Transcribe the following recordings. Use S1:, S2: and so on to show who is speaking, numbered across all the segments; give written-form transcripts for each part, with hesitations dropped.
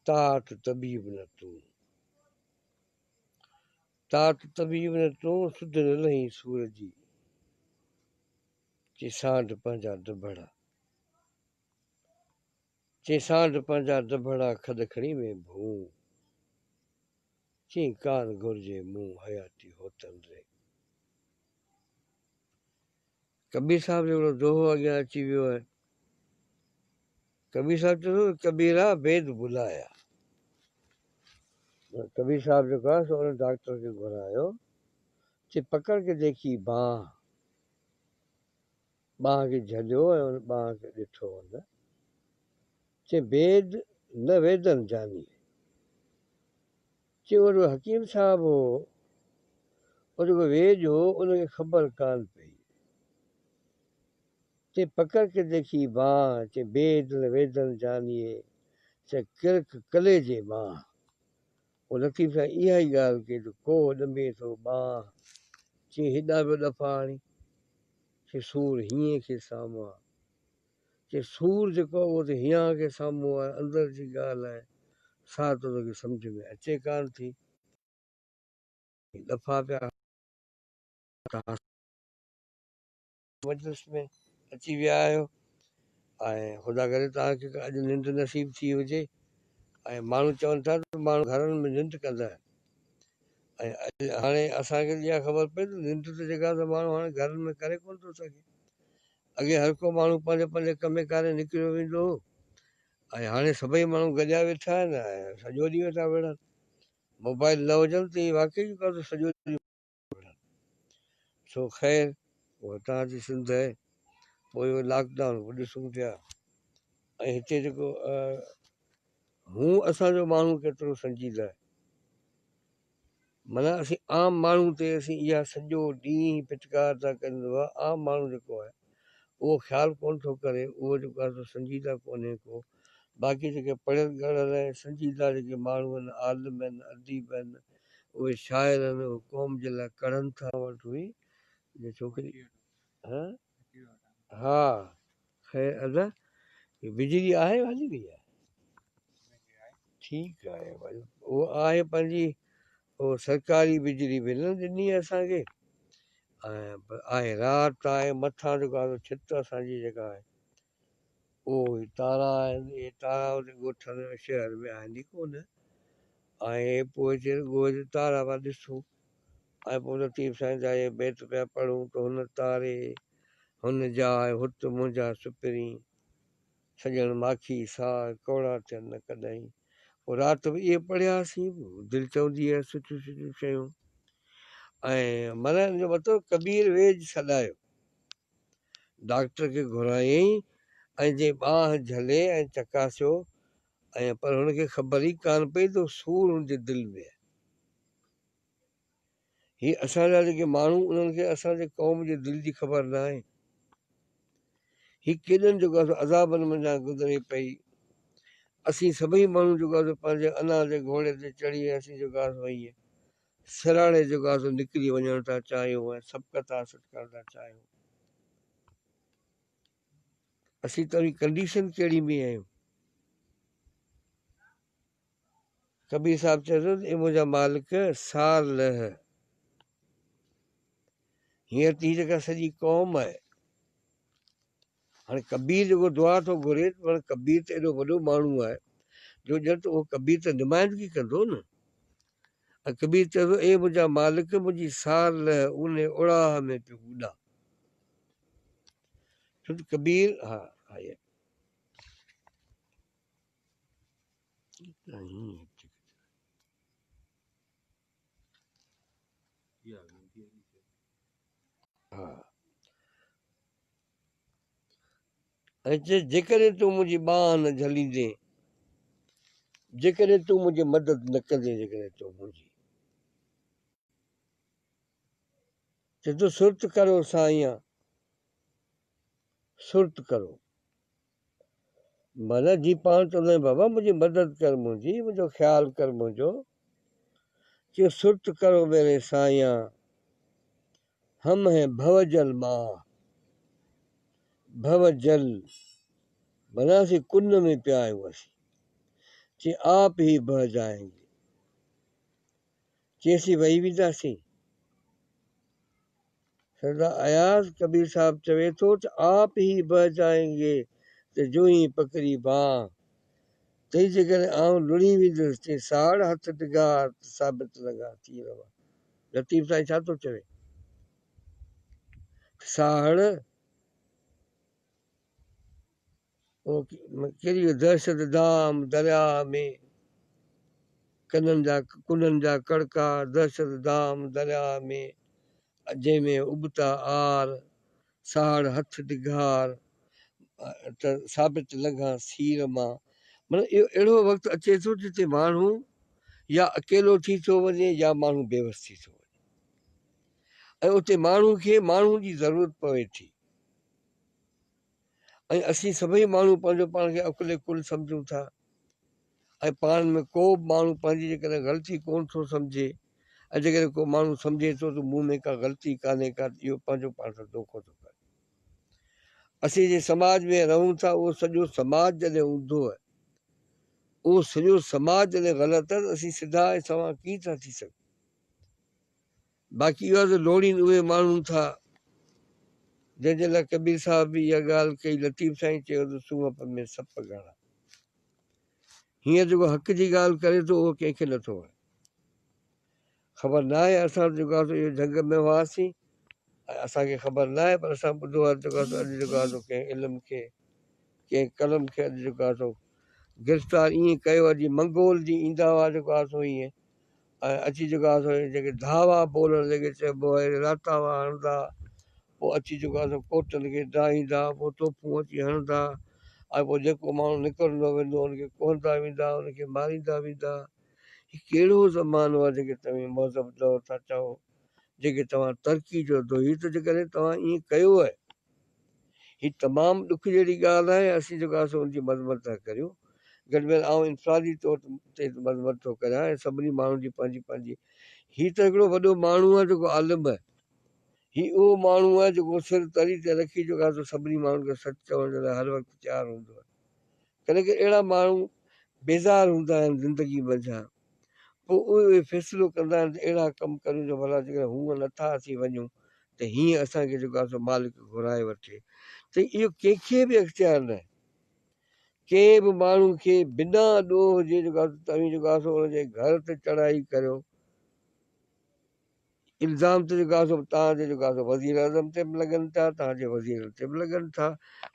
S1: तात तबीब न तूं, तात तबीब न तूं, सुध न लही सूर जी, चे सांड पंहिंजा दबड़ा, चे सांड पंहिंजा दबड़ा खद खणी में भूं, चे कान घुर्जे मूं हयाती होतन रे। कबीर साहब जो हिकिड़ो दोहो अॻियां अची वियो आहे। कबीर साहब चयो कबीरा वेद बुलाया। कबीर साहब जेको आहे सो हुन डॉक्टर खे घुरायो, चे पकड़ के देखी बांह, बांह खे झलियो ऐं हुन बांह खे ॾिठो हुन, चे वेद न वेदन जानी, चे वो जो हकीम साहब हो, वो जेको वेद हो उनखे ख़बर कान पई, चे पकड़ के देखी बांह, चे वेद न वेदन जानिए, चे किरक कले जे बांह। वो लतीफ़ सां इहा ई ॻाल्हि कई त को ॾंबे थो बांह, चे हेॾा बि दफ़ा हाणी, चे सूर हीअं खे साम्हूं आहे, चे सूर जेको आहे उहो त हीअं खे साम्हूं आहे, अंदरि जी ॻाल्हि आहे, सा त तोखे सम्झ में अचे कान थी। दफ़ा पिया मजलिस में अची विया आहियो ऐं ख़ुदा करे तव्हांखे अॼु निंड नसीब थी हुजे, ऐं माण्हू चवनि था त माण्हू घरनि में निंड कंदा आहिनि, ऐं हाणे असांखे इहा ख़बर पए त निंड त जेका त माण्हू हाणे घरनि में करे कोन थो सघे। अॻे हर को माण्हू पंहिंजे पंहिंजे कमे कारे निकिरियो वेंदो हो, ऐं हाणे सभई माण्हू गॾिया वेठा आहिनि ऐं सॼो ॾींहुं वेठा विढ़नि, मोबाइल न हुजनि त ईअं वाक़ई जेको आहे सॼो ॾींहुं विढ़नि। सो ख़ैर उहा तव्हांजी सिंध आहे। पोइ इहो लॉकडाउन पोइ ॾिसूं पिया, ऐं हिते जेको हू असांजो माण्हू केतिरो संजीदा आहे, माना असीं आम माण्हू ते असीं इहा सॼो ॾींहुं फिटकार था कनि, आम माण्हू जेको आहे उहो ख़्यालु कोन थो करे, उहो जेको आहे संजीदा कोन्हे को। बाक़ी जेके पढ़ियल गढ़ियल ऐं संजीदा जेके माण्हू आहिनि, आलिम आहिनि, अदीब आहिनि, उहे शाइर आहिनि, उहे क़ौम जे लाइ कढ़नि था। वटि हुई जे छोकिरी हा ख़ैर अदा बिजली आहे हली वई आहे, ठीकु आहे भई उहो आहे पंहिंजी, उहो सरकारी बिजली बि न ॾिनी असांखे, ऐं आहे राति आहे, मथां जेको आहे छित असांजी जेका आहे उहो तारा आहिनि, इहे तारा हुते ॻोठनि शहर में आहिनि ई कोन, ऐं पोइ चए ॻोठ तारा पिया ॾिसूं, ऐं पोइ लतीफ़ साईं जा इहे बेत पिया पढ़ूं त हुन तारे हुन जा हुत मुंहिंजा सुपिरी, सॼण माखी साह कौड़ा थियनि न कॾहिं। पोइ राति बि इहे पढ़ियासीं, दिलि चवंदी आहे सुठियूं सुठियूं शयूं। ऐं माना हिन जो मतिलबु कबीर वेज छॾायो, डॉक्टर खे घुरायईं ऐं जे बांह झले ऐं चकासियो, ऐं पर हुनखे ख़बर ई कान पई त सूर हुनजे दिलि में आहे। हीअ असांजा जेके माण्हू उन्हनि खे असांजे क़ौम जे दिलि जी ख़बर न आहे। हीअ केॾनि जेको आहे अज़ाबनि मंझां गुज़रे पई, असीं सभई माण्हू जेको आहे पंहिंजे अना जे घोड़े ते चढ़ी असीं जेको आहे ईअं सिराणे जेको आहे निकिरी वञण था चाहियूं ऐं सबक़त हासिलु करण था चाहियूं। असीं त वरी कंडीशन कहिड़ी में आहियूं। कबीर साहिबु चए थो ए मुंहिंजा मालिक सार लह, हींअर त हीअ जेका सॼी क़ौम आहे, हाणे कबीर जेको दुआ थो घुरे, पर कबीर त एॾो वॾो माण्हू आहे जो ॼण त उहो कबीर त नुमाइंदगी कंदो न। ऐं कबीर चए थो ए मुंहिंजा मालिक मुंहिंजी सार लह उन उड़ाह में पियो उॾा। छो त कबीर हा हा ऐं चए जेकॾहिं तूं मुंहिंजी बांह न झलींदे, जेकॾहिं तूं मुंहिंजी मदद न कंदे, जेकॾहिं तूं मुंहिंजी, चए थो सुर्त करो साईं, सुर्त करो, माना जीअं पाण चवंदा आहियूं बाबा मुंहिंजी मदद कर, मुंहिंजो ख़्यालु कर मुंहिंजो, चए सुर्त करो मेरे साईं, हम है भवजल मां, भवजल माना असीं कुन में पिया आहियूं, असीं चई आप ही बह जाएंगे। चईसीं वही वेंदासीं। सरदार अयाज़ कबीर साहब चवे थो त आप ही बह जाएंगे त जो ही पकड़ी बांह। तंहिं जे करे आउं लुड़ी वेंदुसि। चई साड़ हथ डिघा साबित लॻा थी रहा। लतीफ़ साईं छा थो चवे? साड़ कहिड़ी दहशत धाम दरिया में, कुननि जा कड़का दहशत धाम दरिया में, जंहिंमें उबता आर साड़ हथ डिघार त साबित लॻा सीर मां। माना इहो अहिड़ो वक़्तु अचे थो जिते माण्हू या अकेलो थी थो वञे या माण्हू बेवस थी थो वञे, ऐं उते माण्हू खे माण्हू जी ज़रूरत पवे थी। ऐं असीं सभई माण्हू पंहिंजो पाण खे अकुले कुल सम्झूं था, ऐं पाण में को बि माण्हू पंहिंजी जेकॾहिं ग़लती कोन थो सम्झे, ऐं जेकॾहिं को माण्हू सम्झे थो त मूं में का ग़लती कान्हे का, इहो पंहिंजो पाण सां धोखो थो करे। असीं जे समाज में रहूं था, उहो सॼो समाज जॾहिं ऊंधो आहे, उहो सॼो समाज जॾहिं ग़लति आहे, त असीं सिधा ऐं सवां कीअं था थी सघूं। बाक़ी इहो आहे त लोड़ीनि उहे माण्हू था जंहिंजे लाइ कबीर साहब बि इहा ॻाल्हि कई। लतीफ़ साईं चयो त सूंहं में सप घणा। हीअं जेको हक़ जी ॻाल्हि करे थो उहो कंहिंखे नथो वणे। ख़बर न आहे असां जेको आहे इहो जंग में हुआसीं ऐं असांखे ख़बर न आहे, पर असां ॿुधो आहे जेको आहे अॼु जेको आहे कंहिं इल्म खे कंहिं कलम खे अॼु जेको आहे सो गिरफ़्तार ईअं कयो आहे जीअं मंगोल जी ईंदा हुआ जेको आहे सो ईअं, ऐं अची जेको आहे सो जेके धावा बोलण जेके चइबो आहे रातावा हणंदा, पोइ अची जेको आहे सो कोटनि खे डाहींदा, पोइ तोपूं अची हणंदा, ऐं पोइ जेको माण्हू निकिरंदो वेंदो हुनखे कोहंदा वेंदा, हुनखे मारींदा वेंदा। हीउ कहिड़ो ज़मानो आहे जेके तव्हां मज़हब दौर था चओ, जेके तव्हां तरक़ी जो दो। हीअ त जेकॾहिं तव्हां ईअं कयो आहे, हीअ तमामु ॾुख जहिड़ी ॻाल्हि आहे। असीं जेको आहे सो हुनजी मज़मत था करियूं। घटि में आउं इंफ़रादी तौर ते मज़मत थो करियां, ऐं सभिनी माण्हुनि जी पंहिंजी पंहिंजी। हीअ त हिकिड़ो वॾो माण्हू आहे जेको आलिम आहे। हीउ उहो माण्हू आहे जेको सिर तरी ते रखी जेको आहे सो सभिनी माण्हुनि खे सचु चवण जे लाइ हर वक़्तु तयारु हूंदो आहे। कॾहिं कॾहिं अहिड़ा माण्हू बेज़ार हूंदा आहिनि ज़िंदगी मंझां, पोइ उहे फ़ैसिलो कंदा आहिनि त अहिड़ा कमु करियूं जो भला जेकॾहिं हूअं नथा असीं वञूं त हीअं असांखे जेको आहे सो मालिक घुराए वठे। त इहो कंहिंखे बि अख़्तियार न आहे। कंहिं बि माण्हू खे बिना ॾोह जे जेको आहे तव्हीं जेको आहे सो हुनजे घर ते चढ़ाई करियो, इल्ज़ाम त जेको आहे सो तव्हांजे जेको आहे सो वज़ीर आज़म ते बि लॻनि था, तव्हांजे वज़ीर ते बि लॻनि था।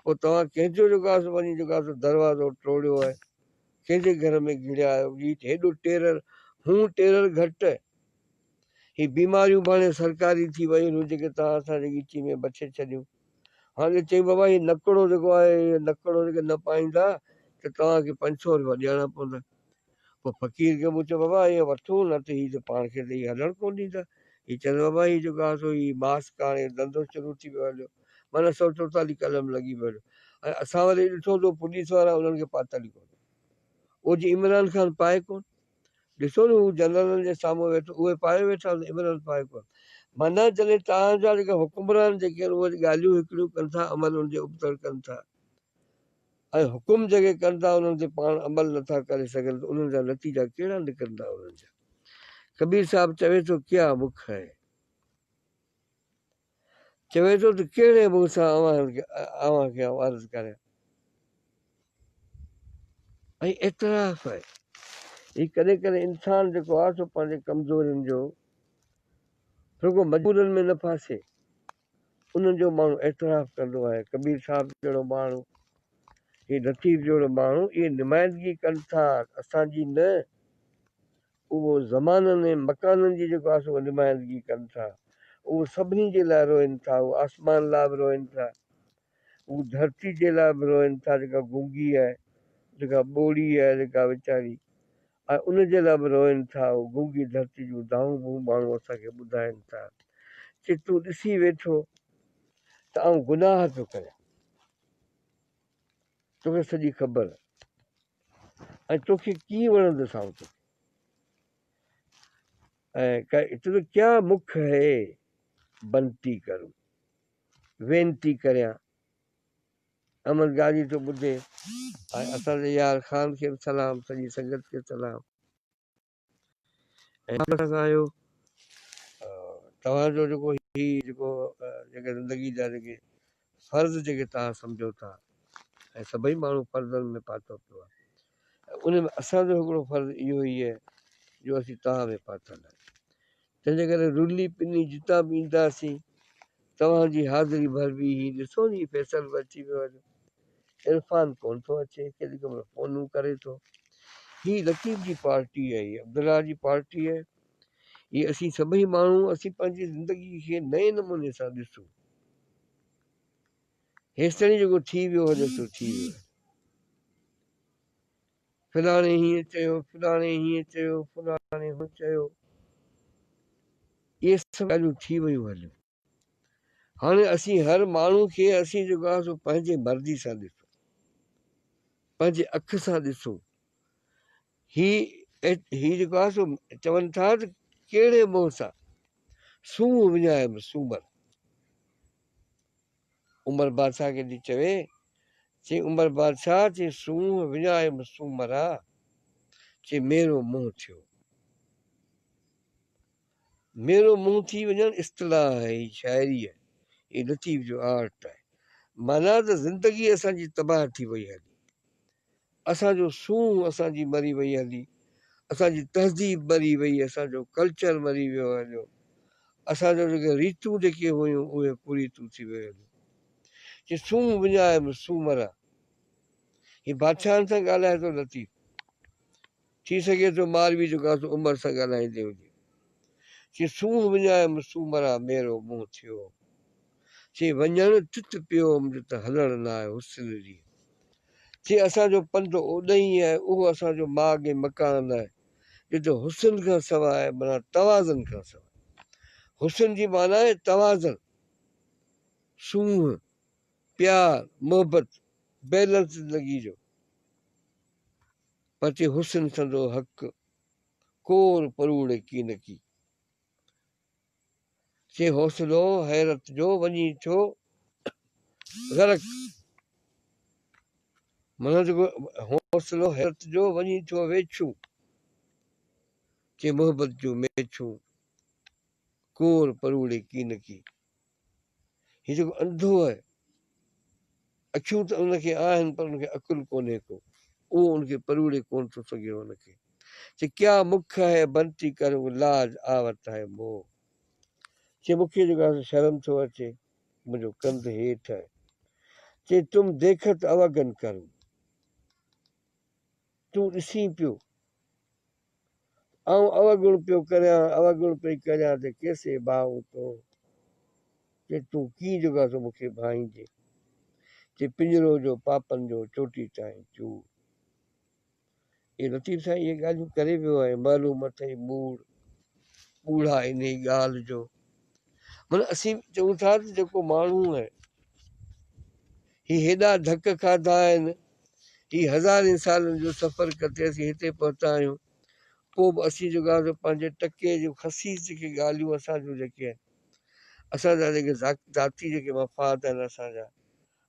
S1: पोइ तव्हां कंहिंजो जेको आहे सो वञी जेको आहे सो दरवाज़ो टोड़ियो आहे, कंहिंजे घर में घिड़िया आहियो। हीउ हेॾो टेरर, हू टेरर घटि। हीअ बीमारियूं बि हाणे सरकारी थी वियूं आहिनि जेके तव्हां असांजे ॻिची में बछे छॾियूं। हाणे चई बाबा हीउ नकिड़ो जेको आहे, इहो नकिड़ो जेके न पाईंदा त तव्हांखे 500 रुपया ॾियणा पवंदा। पोइ फ़क़ीर खे मूं चयो बाबा इहो वठो, न त हीअ त पाण खे त हीअ हलणु कोन ॾींदा। हीअ चवंदा बाबा हीअ जेको आहे सो हीअ मास्क हाणे धंधो शुरू थी वियो हलियो, माना 144 कलम लॻी पियो। ऐं असां वरी ॾिठो त पुलिस वारा उन्हनि खे पातल ई कोन। उहो जीअं इमरान ख़ान पाए कोन, ॾिसो न हू जनरलनि जे साम्हूं वेठो, उहे पाए वेठा, इमरान पाए कोन। माना जॾहिं तव्हांजा जेके हुकुमरान जेके आहिनि उहे ॻाल्हियूं हिकिड़ियूं कनि था, अमल हुनजे उबतड़ कनि था, ऐं हुकुम जेके कनि था उन्हनि ते पाण अमल नथा करे सघनि, त उन्हनि जा नतीजा कहिड़ा निकिरंदा उन्हनि जा। कबीर साहब चवे थो क्या मुख है, चवे थो त कहिड़े मुंहं सां अव्हांखे अर्ज़ु करियां। ऐं एतिराफ़ आहे। हीउ कॾहिं कॾहिं इंसानु जेको आहे सो पंहिंजे कमज़ोरियुनि जो रुॻो मजबूरनि में न फासे, उन्हनि जो माण्हू एतिराफ़ कंदो आहे। कबीर साहब जहिड़ो माण्हू, हीउ लतीफ़ जहिड़ो माण्हू, इहे नुमाइंदगी कनि था असांजी न, उहो ज़माननि ऐं मकाननि जी जेको आहे सो नुमाइंदगी कनि था। उहो सभिनी जे लाइ रोइनि था, उहो आसमान लाइ बि रोइनि था, उहो धरती जे लाइ बि रोइनि था जेका गूंगी आहे, जेका ॿोड़ी आहे जेका वीचारी, ऐं उनजे लाइ बि रोइनि था। उहो गूंगी धरती जूं दाऊं बूं माण्हू असांखे ॿुधाइनि था कि तूं ॾिसी वेठो त आउं गुनाह थो करियां, तोखे सॼी ख़बर आहे, ऐं तोखे कीअं वणंदुसि आउं तोखे। ऐं चए क्या मुख है बनती करूं, वेनती करियां, अहमद गाजी थो ॿुधे ऐं असांजे यार ख़ान खे बि सलाम, सॼी संगत खे सलाम। ऐं आहियो तव्हांजो जेको जेके ज़िंदगी जा जेके फ़र्ज़ जेके तव्हां सम्झो था ऐं सभई माण्हू फ़र्ज़नि में पातो पियो आहे, उन में असांजो हिकिड़ो फ़र्ज़ु इहो ई आहे जो असीं तव्हां में पातल आहे। तंहिंजे करे रुली पिनी जितां बि ईंदासीं तव्हांजी हाज़िरी भरबी ही ॾिसो नी फैसल बि अची वियो आहे। इरफान कोन थो अचे, केॾी महिल फ़ोनूं करे थो। ही लतीफ़ जी पार्टी आहे, हीअ अब्दुला जी पार्टी आहे। हीअ असीं सभई माण्हू असीं पंहिंजी ज़िंदगी खे नए नमूने सां ॾिसूं। हेसिताईं जेको थी वियो आहे सो थी वियो आहे। फलाणे हीअं चयो, फलाणे हीअं चयो, फलाणे हू चयो, इहे सभु ॻाल्हियूं थी वियूं हल। हाणे असीं हर माण्हू खे असीं जेको आहे सो पंहिंजे मर्ज़ी सां ॾिसूं, पंहिंजे अख सां ॾिसूं। ही जेको आहे सो चवनि था त कहिड़े मुंहं सां सूंहं विञायमि सूमर। उमर बादशाह खे थी चवे, चई उमर बादशाह चई सूंहं विञायमि सूमरा, चई मेरो मुंहुं थियो। मेरो मुंहुं थी वञणु इस्तलाह आहे, ही शाइरी आहे, ही लतीफ़ जो आर्ट आहे। माना त ज़िंदगी असांजी तबाह थी वई हली, असांजो सूंहं असांजी मरी वई हली, असांजी तहज़ीब मरी वई, असांजो कल्चर मरी वियो हलियो, असांजो जेके रीतियूं जेके हुयूं उहे पूरियूं थी वियूं हलियूं। चई सूंहं विञायमि सूमरा। हीउ बादशाहनि सां ॻाल्हाए थो लतीफ़, थी सघे थो मालवी जेको आहे उमिरि सां ॻाल्हाईंदे हुजे। चई सूंहं विञायमि सूमरा मेरो मुंहुं थियो। चई वञणु चित पियो त हलणु न आहे हुस्न जी। चई असांजो पंधु ओॾई आहे, उहो असांजो माॻ ऐं मकान आहे जिते हुस्न खां सवाइ माना तवाज़न खां सवाइ। हुस्न जी माना आहे तवाज़न, सूंहं, प्यार, मोहबत, बैलेंस ज़िंदगी जो। पर चई हुस्न संदो हक़ कोर परूड़े की न की। चई हौसलो हैरत जो वञी थियो ग़रक़। माना जेको हौसलो हैरत जो वञी थियो वेछूं। चई मोहबत जो मेछूं कोर परूड़े की न की। हीउ जेको अंधो आहे, अखियूं त उनखे आहिनि पर उनखे अकुलु कोन्हे को, उहो उनखे परूड़े कोन थो सघे उनखे। चई क्या मुख है बनती करूं लाज आवत है मोह। चई मूंखे जेको आहे शर्म थो अचे, मुंहिंजो कंधु हेठि आहे। चई तुम देखत अवगन करूं, तूं ॾिसी पियो ऐं अवगुण पियो करियां, अवगुण पई करियां त कैसे भाऊ तो। चई तूं कीअं जेको आहे मूंखे भाईंजे। चई पिंजरो जो पापनि जो चोटी ताईं चूर। इहे लतीफ़ साईं इहे ॻाल्हियूं करे वियो आहे, मालूम अथई मूड़ ॿूढ़ा इन ई ॻाल्हि जो। माना असीं चऊं था त जेको माण्हू आहे ही हेॾा धक खाधा आहिनि, ही हज़ारे सालनि जो सफ़र कटे असीं हिते पहुता आहियूं, पोइ बि असीं जेको आहे पंहिंजे टके जो ख़सीस जेके ॻाल्हियूं असांजूं जेके आहिनि, असांजा जेके ज़ाती जेके मफ़ाद आहिनि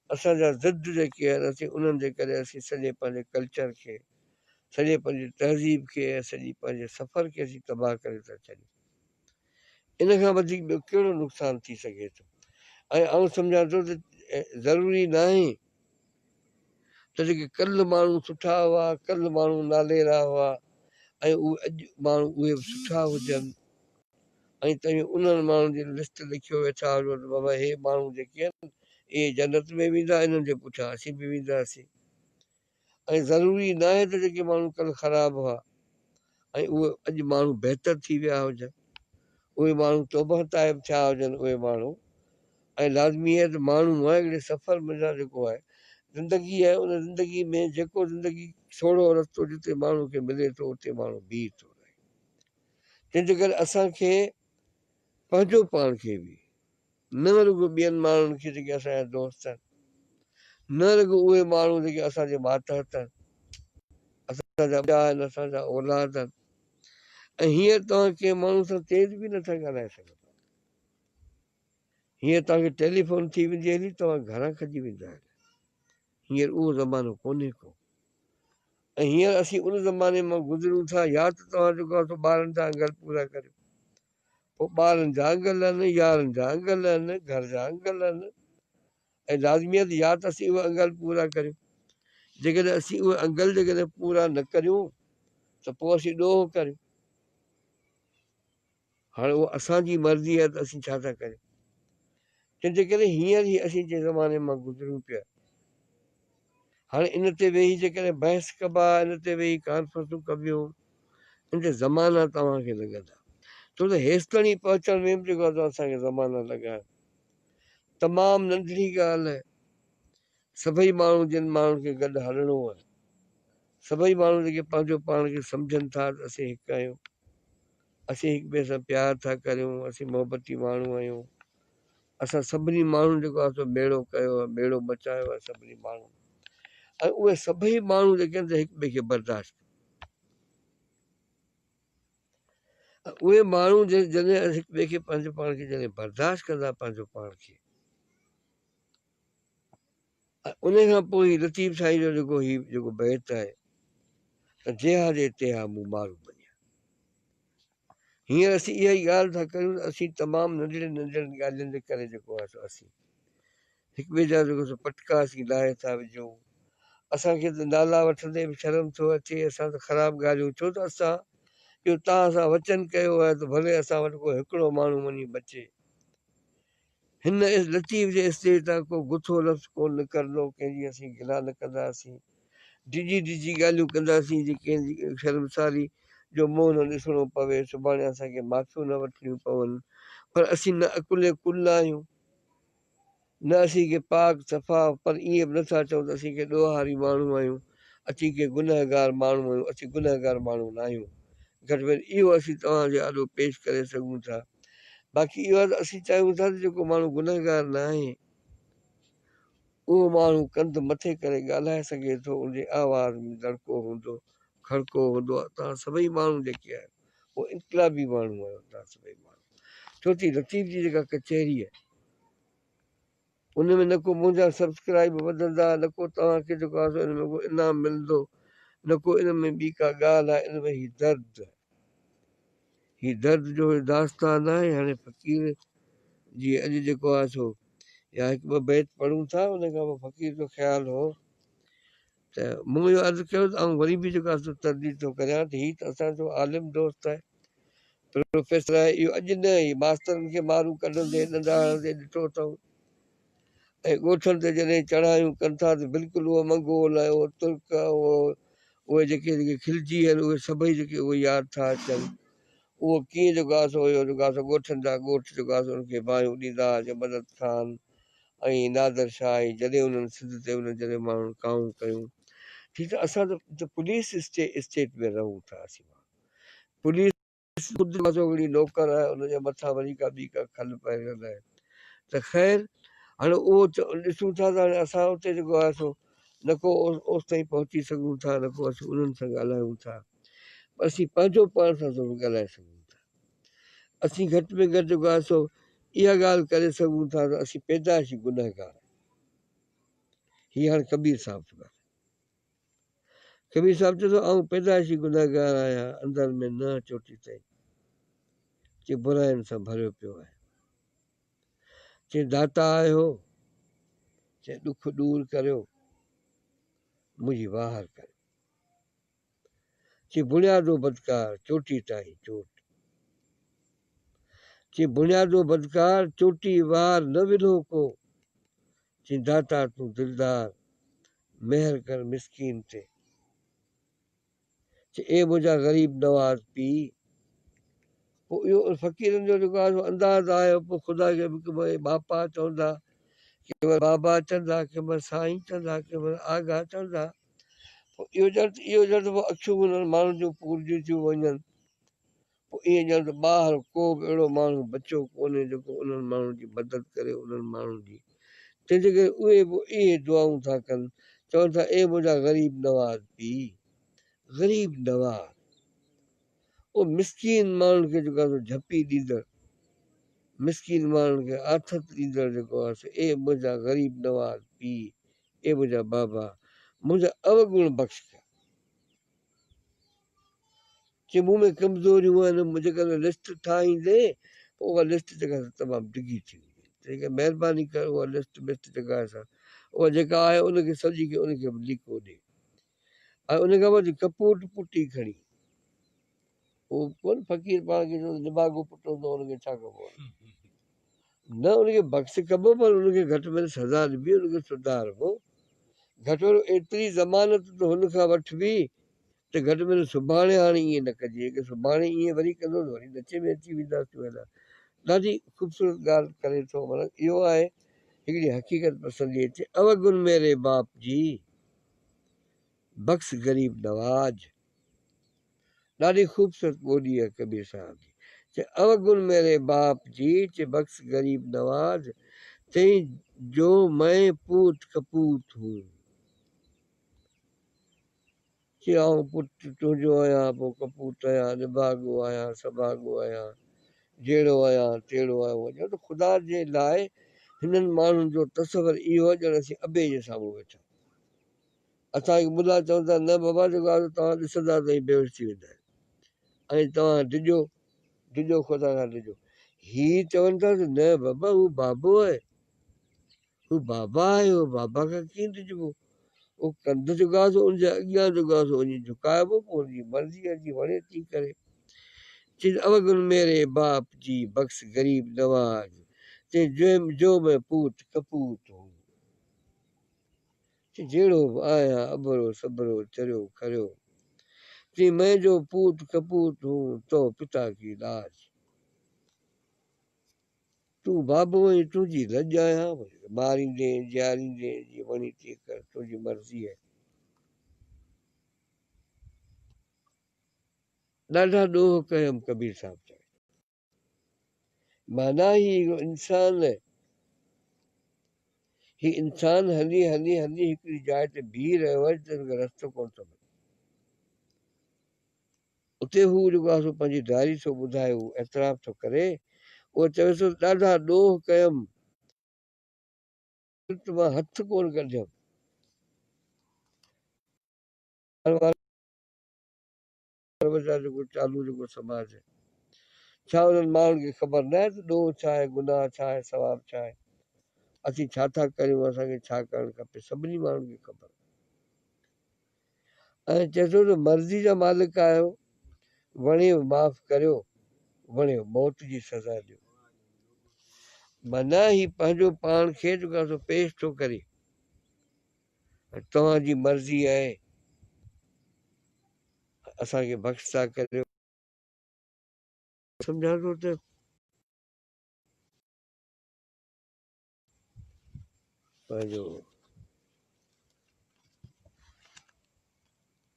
S1: असांजा ज़िद जेके आहिनि, असीं उन्हनि जे करे असीं सॼे पंहिंजे कल्चर खे, सॼे पंहिंजी तहज़ीब खे, सॼी पंहिंजे सफ़र खे असीं तबाह करे था छॾियूं। इन खां वधीक ॿियो कहिड़ो नुक़सानु थी सघे थो। ऐं आउं सम्झां थो त ज़रूरी न आहे त जेके कल्ह माण्हू सुठा हुआ, कल्ह माण्हू नालेरा हुआ ऐं उहे अॼु माण्हू उहे बि सुठा हुजनि, ऐं तव्हां उन्हनि माण्हुनि जी लिस्ट लिखियो वेठा हुजो त बाबा हे माण्हू जेके आहिनि इहे जन्नत में वेंदा, इन्हनि जे पुठियां असीं बि वेंदासीं। ऐं ज़रूरी न आहे त जेके माण्हू कल्ह ख़राबु हुआ ऐं उहे अॼु माण्हू बहितर थी विया हुजनि, उहे माण्हू तौबह ताइब थिया हुजनि उहे माण्हू। ऐं लाज़मी आहे त माण्हू आहे हिकिड़े सफ़र में जेको आहे ज़िंदगी आहे, उन ज़िंदगी में जेको ज़िंदगी सोढ़ो रस्तो जिते माण्हू खे मिले थो उते माण्हू बीह थो रहे। तंहिंजे करे असांखे पंहिंजो पाण खे बि, न रुॻो ॿियनि माण्हुनि खे जेके असांजा दोस्त आहिनि, न रुॻो उहे माण्हू जेके असांजे मातहत आहिनि, असांजा ॿिया आहिनि, असांजा औलाद आहिनि, ऐं हींअर तव्हां कंहिं माण्हू सां तेज़ बि नथा ॻाल्हाए सघो। हीअं तव्हांखे टेलीफोन थी वेंदी हली, तव्हां घरां खजी वेंदा आहियो। हींअर उहो ज़मानो कोन्हे को। ऐं हींअर असीं उन ज़माने मां गुज़रूं था। या त तव्हां जेको आहे सो ॿारनि जा अंगल पूरा करियो, पोइ ॿारनि जा अंगल आहिनि, यारनि जा अंगल आहिनि, घर जा अंगल आहिनि, ऐं लाज़मियत या त असीं उहे अंगल पूरा करियूं। जेकॾहिं असीं उहे अंगल जेकॾहिं पूरा न करियूं त पोइ असीं ॾोह करियूं। हाणे उहा असांजी मर्ज़ी आहे त असीं छा था करियूं। तंहिंजे करे हींअर ई असीं जे ज़माने मां गुज़रूं पिया। हाणे इन ते वेही जेकॾहिं बहस कबा, इन ते वेही कॉन्फ्रेंसूं कबियूं, इन ते ज़माना तव्हांखे लॻंदा। छो त हेसि ताईं पहुचण में बि जेको आहे असांखे ज़माना लॻा। तमामु नंढड़ी ॻाल्हि आहे। सभई माण्हू जिन माण्हुनि खे गॾु हलिणो आहे, सभई माण्हू जेके पंहिंजो पाण खे सम्झनि था त असीं हिकु आहियूं, असीं हिक ॿिए सां प्यारु था करियूं, असीं मोहबती माण्हू आहियूं, असां सभिनी माण्हुनि जेको आहे सो ॿेड़ो कयो आहे, ॿेड़ो बचायो आहे सभिनी माण्हुनि। ऐं उहे सभई माण्हू जेके आहिनि हिक ॿिए खे बर्दाश्त, उहे माण्हू जॾहिं हिक ॿिए खे पंहिंजे पाण खे जॾहिं बर्दाश्त कंदा पंहिंजो पाण खे, उन खां पोइ ही लतीफ़ साईं जो जेको बैत आहे त जेहा जे तेहा मूं मारू बणिया। हींअर असीं इहा ई ॻाल्हि था कयूं, असीं तमामु नंढड़े नंढड़नि ॻाल्हियुनि जे करे जेको आहे सो असीं हिक ॿिए जा जेको सो पटका असीं लाहे था विझूं। असांखे त नाला वठंदे बि शर्म थो अचे, असां त ख़राबु ॻाल्हियूं, छो त असां इहो तव्हां सां वचन कयो आहे त भले असां वटि को हिकिड़ो माण्हू वञी बचे। हिन लतीफ़ जे स्टेज तां को गुथो लफ़्ज़ कोन निकिरंदो, कंहिंजी असीं गिला न कंदासीं, डिॼी डिॼी ॻाल्हियूं कंदासीं, जे कंहिंजी शर्मसारी जो मुंहुं न ॾिसणो पवे, सुभाणे असांखे माफ़ियूं न वठणियूं पवनि। पर असीं न अकुले कुल आहियूं, न असीं के पाक सफ़ा, पर ईअं बि नथा चऊं त असीं के ॾोहारी माण्हू आहियूं, असीं के गुनहगार माण्हू आहियूं। असीं गुनहगार माण्हू न आहियूं। घटि में घटि इहो असीं तव्हांजे आॾो पेश करे सघूं था। बाक़ी इहो आहे त असीं चाहियूं था त जेको माण्हू गुनहगार न आहे उहो माण्हू कंधु मथे करे ॻाल्हाए सघे थो, उनजे आवाज़ में दड़को हूंदो, खड़को हूंदो आहे। तव्हां सभई माण्हू जेके आहियो उहे इनकलाबी माण्हू आहियो, तव्हां सभई माण्हू। छो त लतीफ़ जी जेका कचहरी आहे उन में न को मुंहिंजा सब्सक्राइब वधंदा, न को तव्हांखे जेको आहे इन में को इनाम मिलंदो, न को इन में ॿी का ॻाल्हि आहे। इन में ही दर्द, ही दर्द जो दास्तान आहे। हाणे फ़क़ीर जी अॼु जेको आहे सो या हिकु ॿ बैत पढ़ूं था, उन खां पोइ फ़क़ीर जो ख़्यालु हो त मूं इहो अर्ज़ु कयो त आउं वरी बि जेको आहे सो तरदीद थो करियां त हीउ त असांजो आलिम दोस्त आहे, प्रोफेसर आहे। इहो अॼु न, ई मास्तरनि खे मारू कढंदे ॾंडा हणंदे ॾिठो अथऊं। ऐं ॻोठनि ते जॾहिं चढ़ायूं कनि था त बिल्कुलु उहो मंगोल आहे, उहो तुर्क आहे, उहे जेके खिलजी आहिनि उहे सभई जेके उहे यादि था अचनि। उहो कीअं जेको आहे सो हुयो जेको आहे सो ॻोठनि जा ॻोठ जेको आहे सो उनखे बाहियूं ॾींदा हुआ, मदद ख़ान ऐं नादर शाह, जॾहिं उन्हनि सिंध ते उन्हनि जॾहिं माण्हुनि काऊं कयूं। ठीकु आहे, असां त पुलिस स्टेट में रहूं था। असीं पुलिस हिकिड़ी नौकर आहे, उनजे मथां वरी का ॿी का खल पयल आहे। त ख़ैर हाणे उहो ॾिसूं था त हाणे असां उते जेको आहे सो न को ओसि ताईं पहुची सघूं था, न को असीं उन्हनि सां ॻाल्हायूं था। असीं पंहिंजो पाण सां ज़रूरु ॻाल्हाए सघूं था। असीं घटि में घटि जेको आहे सो इहा ॻाल्हि करे सघूं था त असीं पैदाइशी गुनहगार। हीअ हाणे कबीर साहिब थो ॻाल्हाए। कबीर साहिब चए थो आउं पैदाइशी गुनहगार आहियां, अंदरि में न चोटी ताईं जे बुराइनि सां भरियो पियो आहे। चए दाता आहियो, चए ॾुख दूरि करियो, मुंहिंजी वाहर करियो। चए बुनियादो बदकार चोटी ताईं चोट, चए बुनियादो बदकार चोटी वार न विधो को। चए दाता तूं दिलदार महर कर मिसकीन ते। चए ए मुंहिंजा ग़रीब नवाज़ पीउ। पोइ इहो फ़क़ीरनि जो जेको आहे अंदाज़ आयो। पोइ ख़ुदा खे बि कंहिं बापा चवंदा, कंहिं महिल बाबा चवंदा, कंहिं महिल साईं चवंदा, कंहिं महिल आगा चवंदा। पोइ इहो ॼण पोइ अखियूं उन्हनि माण्हुनि जूं पूरजियूं थियूं वञनि। पोइ ईअं ॼण त ॿाहिरि को बि अहिड़ो माण्हू बचियो कोन्हे जेको उन्हनि माण्हुनि जी मदद करे, उन्हनि माण्हुनि जी। तंहिंजे करे उहे बि इहे दुआऊं था कनि, चवनि था ए मुंहिंजा ग़रीब नवाज़ पीउ। ग़रीब नवाज़ उहो मिसकीन माण्हुनि खे जेको आहे झपी ॾींदड़, मिसकीन माण्हुनि खे आथत ॾींदड़ जेको आहे ए मुंहिंजा ग़रीब नवाज़ पीउ, ए मुंहिंजा बाबा मुंहिंजा अवगुण बख़्श कया। जे मूं में कमज़ोरियूं आहिनि जेकॾहिं लिस्ट ठाहींदे पोइ उहा लिस्ट जेका तमामु डिघी थी वञे, जेके महिरबानी कर उहा लिस्ट जॻह सां उहा जेका आहे उनखे सॼी खे उनखे लिको ॾे। ऐं उन खां पोइ कपूट पुटी खणी उहो कोन फ़क़ीर पाण खे दिमाग़ो पुटो हूंदो हुनखे छा कबो न उनखे बख़्श कबो पर उनखे घटि में घटि सज़ा ॾिबी उनखे सुधारबो। घटि में घटि एतिरी ज़मानत त हुन खां वठिबी त घटि में घटि सुभाणे हाणे ईअं न कजे की सुभाणे ईअं वरी कंदो त वरी नचे में अची वेंदासीं वेंदा। ॾाढी ख़ूबसूरत ॻाल्हि करे थो माना इहो आहे हिकिड़ी हक़ीक़त पसंदि थी अचे अवगुण मेरे बाप जी बख़्श ग़रीब नवाज। ॾाढी ख़ूबसूरत ॿोली आहे कबीर साहिब जी चे अवगुण मेरे बाप जी चे बख़्श ग़रीब नवाज चई जो मैं पूत कपूत हूं। चे आउं पुट तुंहिंजो आहियां पोइ कपूत आहियां निभाॻो आहियां सभाॻो आहियां जहिड़ो आहियां तहिड़ो आहियां ॼण ख़ुदा जे लाइ हिननि माण्हुनि जो तसवर इहो ॼण असीं अॿे जे साम्हूं वेठा असांखे मुला चवनि था न बाबा जेको आहे तव्हां ॾिसंदा त बेहोश थी वेंदा ऐं तव्हां डिॼो डिॼो ख़ुदा खां डिॼो हीअ चवनि था त न बाबा हू बाबो आहे हू बाबा आहे उहो बाबा खां कीअं डिॼबो उहो कंध जेको आहे उनजे अॻियां जेको आहे वञी झुकाइबो पोइ हुनजी मर्ज़ी आहे जी वणे थी करे चई अवगुण मेरे बाप जी बख़्श ग़रीब नवाज चई जो मैं पूत कपूत हूं। जहिड़ो बि आहियां अबरो सबरो चरियो खरियो चई मैं जो पूत कपूत हूं तो पिता की लाज। तूं बाबो ऐं तुंहिंजी लॼ आहियां मारींदे जीआरींदे जीअं वणी थी कर तुंहिंजी मर्ज़ी आहे। ॾाढा ॾोह कयमि कबीर साहिब चवे माना ही इंसान ही इंसान हली हली हली हिकिड़ी जाइ ते बीह रहियो आहे जिते रस्तो कोन थो मिले उते हू जेको आहे पंहिंजी डायरी थो ॿुधाए हू एतिराफ़ थो करे उहो चवे थो ॾाढा ॾोह कयमि मां हथु कोन कढियमि जेको चालू जेको समाज आहे छा उन्हनि माण्हुनि खे ख़बर न आहे त ॾोह छा आहे गुनाह छा आहे सवाबु छा आहे असीं छा था करियूं असांखे छा करणु खपे सभिनी माण्हुनि खे ख़बर ऐं चए थो त मर्ज़ी जा मालिक आहियो वणे माफ़ करियो वणे मौत जी सज़ा ॾियो माना ही पंहिंजो पाण खे जेको आहे पेश थो करे तव्हांजी मर्ज़ी आहे असांखे बख़्श था करियो सम्झां थो त पंहिंजो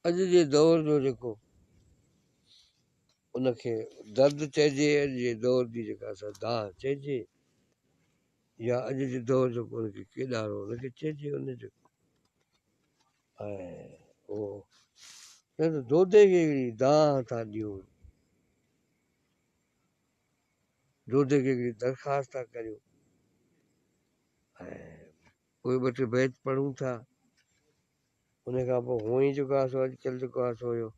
S1: अॼु जे दौर जो जेको उनखे दर्द चइजे अॼु जे दौर जी जेका असां दाह चइजे या अॼु जे दौर जो उनखे केॾारो उनखे चइजे उनजो ऐं उहो दोधे खे हिकिड़ी दाह था ॾियूं दोधे खे हिकिड़ी दरख़्वास्त था करियूं ऐं उहे ॿ टे बैत पढ़ूं था उन खां पोइ हूअं ई जेको आहे सो अॼुकल्ह जेको आहे सो हुयो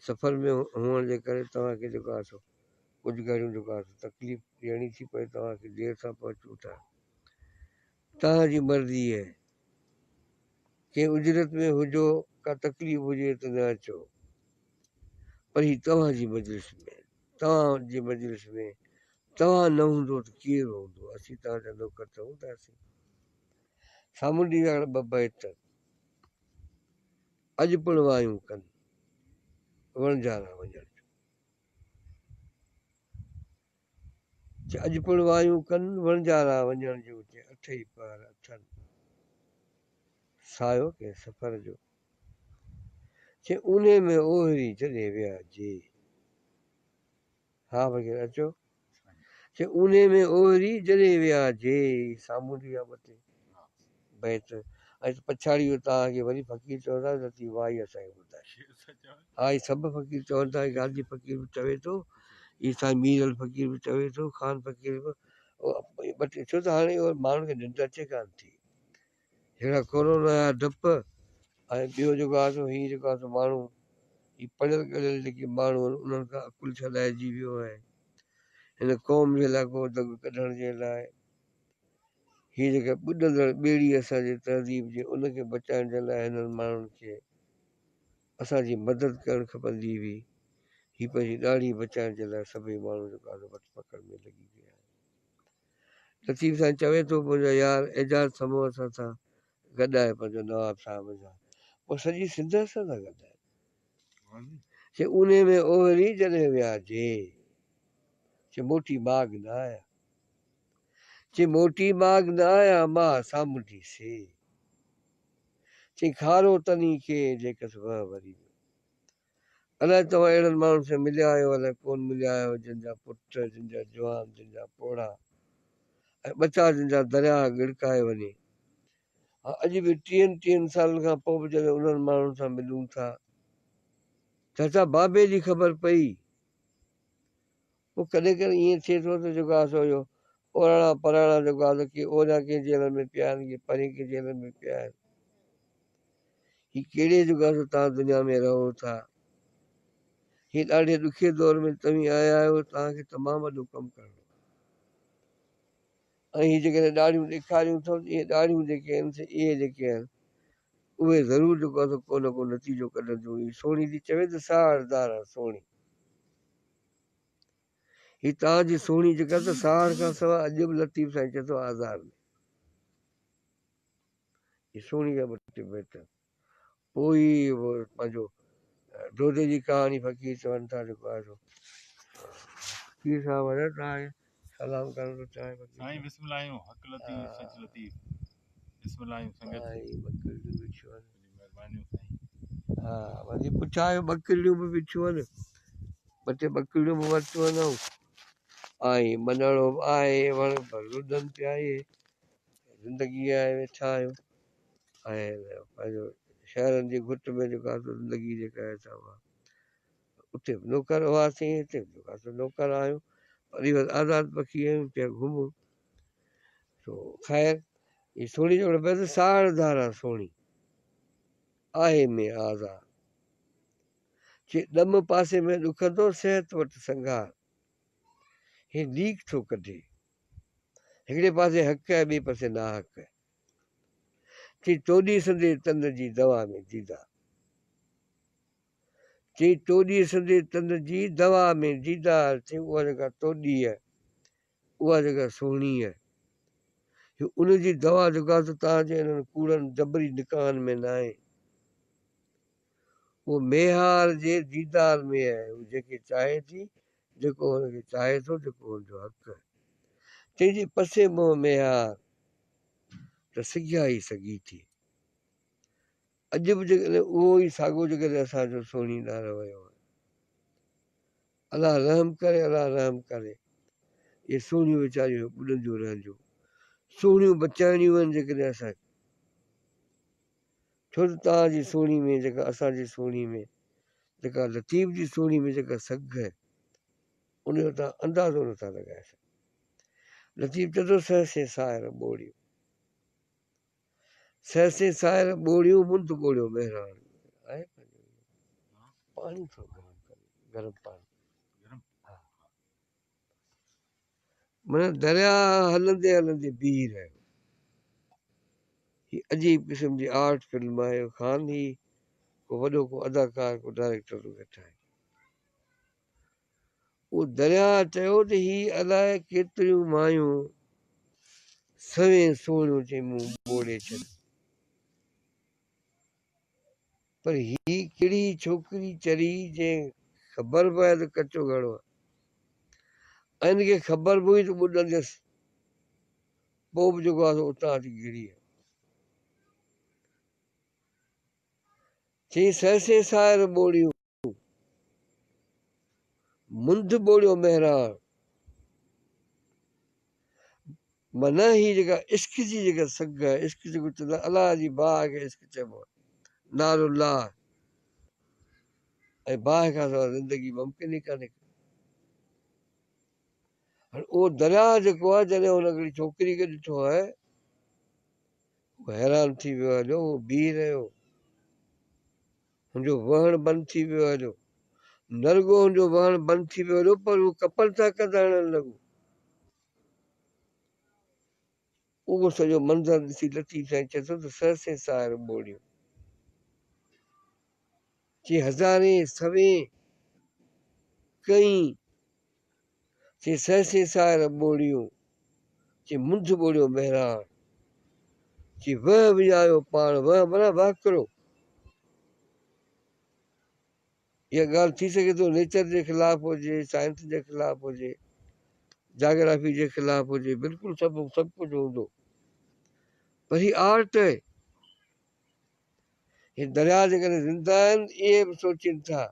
S1: सफ़र में हुअण जे करे तव्हांखे जेको आहे सो कुझु घणियूं जेको आहे तकलीफ़ ॾियणी थी पए तव्हांखे देरि सां पहुचूं था तव्हांजी मर्ज़ी आहे कंहिं उजरत में हुजो का तकलीफ़ हुजे त न अचो पर ही तव्हांजी मजलिस में तव्हांजी मजलिस में तव्हां न हूंदो त केरु हूंदो असीं तव्हांजा नौकर त हूंदासीं साम्हूं ॾींहं ॿ बैत अॼु पिणु वायूं कनि वणजारा वञण अॼु पिणु वायूं कनि वणजारा वञण जो अठई पहर अथनि सायो कंहिं सफ़र जो चए उन में ओहरी जॾहिं वियाजे हा वग़ैरह अचो चए उन में ओहरी जॾहिं वियाजे साम्हूं ॾींहं ॿ टे बैत ऐं पछाड़ी तव्हांखे वरी फ़क़ीर चवंदा नथी वाई असांखे ॿुधाए हा ही सभु फ़क़ीर चवनि था गांधी फ़क़ीर बि चवे थो ही साईं मीर अल फ़क़ीर बि चवे थो ख़ान फ़क़ीर बि ॿ टे छो त हाणे माण्हुनि खे निंड अचे कान थी हिकिड़ा कोरोना जा डप ऐं ॿियो जेको आहे सो हीअ जेको आहे सो माण्हू हीअ पढ़ियल गढ़ियल जेके माण्हू आहिनि उन्हनि खां अकुलु छॾाइजी वियो आहे हिन क़ौम जे लाइ को दग कढण जे लाइ हीअ जेका ॿुॾंदड़ ॿेड़ी असांजे तहज़ीब जी उनखे बचाइण जे लाइ हिननि माण्हुनि खे असांजी मदद करणु खपंदी हुई हीअ पंहिंजी ॾाढ़ी बचाइण जे लाइ सभई माण्हू जेको आहे वठ पकड़ में लॻी विया आहिनि लतीफ़ साईं चवे थो मुंहिंजो यार एजाज़ समूह असां सां गॾु आहे पंहिंजो नवाब साहिब जा पोइ सॼी सिंध सां था गॾु आहे चए उने में ओहरी जॾहिं वियाजे चए मोटी बाग न आया चए मोटी बाग न आया मां सामुंडी से चई खारो तनी खे जेकसि वरी अलाए तव्हां अहिड़नि माण्हुनि सां मिलिया आहियो अलाए कोन मिलिया आहियो जंहिंजा पुट जंहिंजा जवान जंहिंजा पोड़ा ऐं ॿचा जंहिंजा दरिया गिड़काए वञे हा अॼु बि 30 सालनि खां पोइ बि जॾहिं उन्हनि माण्हुनि सां मिलूं था चाचा बाबे जी ख़बर पई पोइ कॾहिं कॾहिं ईअं थिए थो त जेको आहे सो इहो ओराणा पराणा जेको आहे की ओॾा कंहिं जेल में पिया आहिनि की परे कंहिं जेल में पिया आहिनि हीअ कहिड़े जेको आहे सो तव्हां दुनिया में रहो था हीअ ॾाढे ॾुखे दौर में तव्हीं आया आहियो तव्हांखे तमामु वॾो कमु करणो ऐं हीअ जेकॾहिं ॾाढ़ियूं ॾेखारियूं अथव इहे ॾाढ़ियूं जेके आहिनि से इहे जेके आहिनि उहे ज़रूरु जेको आहे को न को नतीजो कढंदियूं हीअ सोणी थी चवे त साड़दार आहे सोणी हीअ तव्हांजी सोणी जेका त साड़ खां सवाइ अॼु बि लतीफ़ साईं चए थो आज़ार में हीअ सोणी खां ॿ टे बैत पोइ पंहिंजो डोडे जी कहाणी फ़क़ीर चवनि था जेको आहे सो फ़क़ीर साहब आहे तव्हांखे सलाम करण थो चाहे
S2: साईं बिस्मिल्लाह हक़ लतीफ़ सच लतीफ़ बिस्मिल्लाह संगत
S1: बकरियूं बिछियूं आहिनि
S2: महिरबानी साईं
S1: हा वरी पुछायो बकरियूं बि बिछियूं आहिनि ॿ टे बकरियूं बि वरितियूं आहिनि ऐं मञणो आहे वण पर रुदनि पिया इहे ज़िंदगी आहे वेठा आहियूं ऐं पंहिंजो शहरनि जी घुट में जेको आहे ज़िंदगी जेका आहे सा उते बि नौकर हुआसीं हिते बि जेको आहे नौकर आहियूं वरी आज़ाद पखी आहियूं पिया घुमूं तो ख़ैर हीअ सोणी जो बस साड़धार आहे सोणी आहे में आज़ाद चए ॾम पासे में ॾुखंदो सिहत वटि संघार हे लीक थो कढे हिकिड़े पासे हक़ आहे ॿिए पासे ना हक़ चई टोॾी संदे तन जी दवा में दीदा चई टोॾी संदे तन जी दवा में दीदार चई उहा जेका टोॾी आहे उहा जेका सोणी आहे उनजी दवा जेका आहे तव्हांजे हिननि कूड़नि जबरी निकाहनि में न आहे उहो मेहार जे दीदार में आहे उहो जेके चाहे थी जेको हुनखे चाहे थो जेको हुनजो हक़ आहे चइजे पसे मोह मेहार त सिघिया ई सघी थी अॼु बि जेकॾहिं उहो ई साॻियो जेकॾहिं असांजो सोणी ॾारो वियो आहे अलाह रहम करे अलाह रहम करे इहे सोणियूं वीचारियूं ॿुॾंदियूं रहंदियूं सोणियूं बचाइणियूं आहिनि जेकॾहिं असांखे छो त तव्हांजी सोणी में जेका असांजी सोणी में जेका लतीफ़ जी सोणी में जेका सघ आहे उनजो तव्हां अंदाज़ो नथा लॻाए सघो लतीफ़ चए थो सहसे साहिर ॿोड़ियूं सहसे साहिर ॿोड़ियूं मुंद ॿोड़ियो महिराण आहे पाणी थोरो गरम करे गरम पाणी माना दरिया हलंदे हलंदे बीह रहियो हीअ अजीब क़िस्म जी आर्ट फिल्म आहे ख़ान ही को वॾो को अदाकार को डायरेक्टर वेठा आहिनि उहो दरिया चयो त ही अलाए केतिरियूं मायूं सवे सोणियूं चई मूं ॿोड़े छॾ पर ही कहिड़ी छोकिरी चरी जंहिं ख़बर पए त कचो घड़ो आहे ऐं हिनखे ख़बर बि हुई त ॿुॾंदसि पोइ बि जेको आहे उतां थी घिरी चई सहसे साहिर ॿोड़ियूं मुंद ॿोड़ियो महिराण माना ही जेका इश्क जी जेका सघ आहे इश्क जेको चवंदा अलाह जी बाह खे इश्क चइबो आहे नालो लाह ऐं बाह खां सवाइ ज़िंदगी मुमकिन ई कान्हे हाणे उहो दरिया जेको आहे जॾहिं हुन हिकिड़ी छोकिरी खे ॾिठो आहे हैरान थी वियो हलियो, उहो बीह रहियो, हुनजो वहण बंदि थी वियो हलियो, न रुॻो हुनजो वहण बंदि थी वियो हलियो पर उहो कपल सां कढणु लॻो। उहो सॼो मंज़र ॾिसी लतीफ़ साईं चए थो त सहसे साहिर ॿोड़ियूं, चई हज़ारे सवे कई, चई सहसे साहिर ॿोड़ियूं, चई मुंझ ॿोड़ियो बहिराण, चई वह विञायो पाण, वह माना वाकिरो। इहा ॻाल्हि थी सघे थो नेचर जे ख़िलाफ़ु हुजे, साइंस जे ख़िलाफ़ु हुजे, जाग्राफी जे ख़िलाफ़ु हुजे, बिल्कुलु सभु कुझु हूंदो, पर ही आर्ट आहे। हे दरिया जेकॾहिं ज़िंदा आहिनि इहे बि सोचनि था,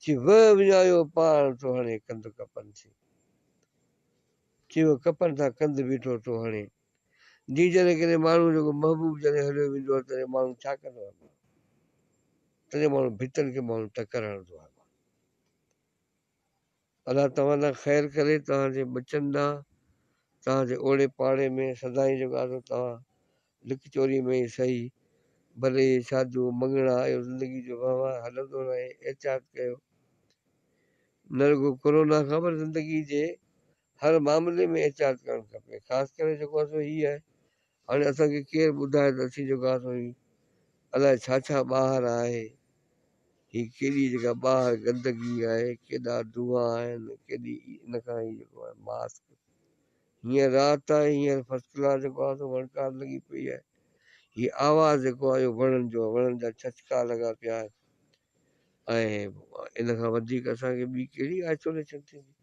S1: चई वह विञायो पाण थो हणे कंद कपनि से, चई उहो कपनि सां कंद बीठो थो हणे। जी जॾहिं कॾहिं माण्हू जेको महबूब जॾहिं हलियो वेंदो आहे तॾहिं माण्हू छा कंदो आहे, तॾहिं माण्हू भितनि खे माण्हू टकर हणंदो आहे। अलाह तव्हां ख़ैर करे, तव्हांजे बचनि ॾांहुं, तव्हांजे ओड़े पाड़े में सदाईं जेको आहे तव्हां लिक चोरी में ई सही, भले शादियूं मङणा इहो ज़िंदगी जो वहिंवार हलंदो रहे, एहतियात कयो, न रुॻो कोरोना खां पर ज़िंदगी जे हर मामले में एहतियात करणु खपे। ख़ासि करे जेको आहे सो हीअ आहे, हाणे असांखे केरु ॿुधाए त असीं जेको आहे सो अलाए छा छा ॿाहिरि आहे, ही केॾी जेका ॿाहिरि गंदगी आहे, केॾा धुआ आहिनि, केॾी इन खां ई जेको आहे मास्क, हींअर राति आहे, हींअर फस्ट क्लास जेको आहे सो वणकार लॻी पई आहे, हीअ आवाज़ु जेको आहे इहो वणनि जो, वणनि जा छचका लॻा पिया आहिनि, ऐं इन खां वधीक असांखे ॿी कहिड़ी आइसोलेशन थींदी।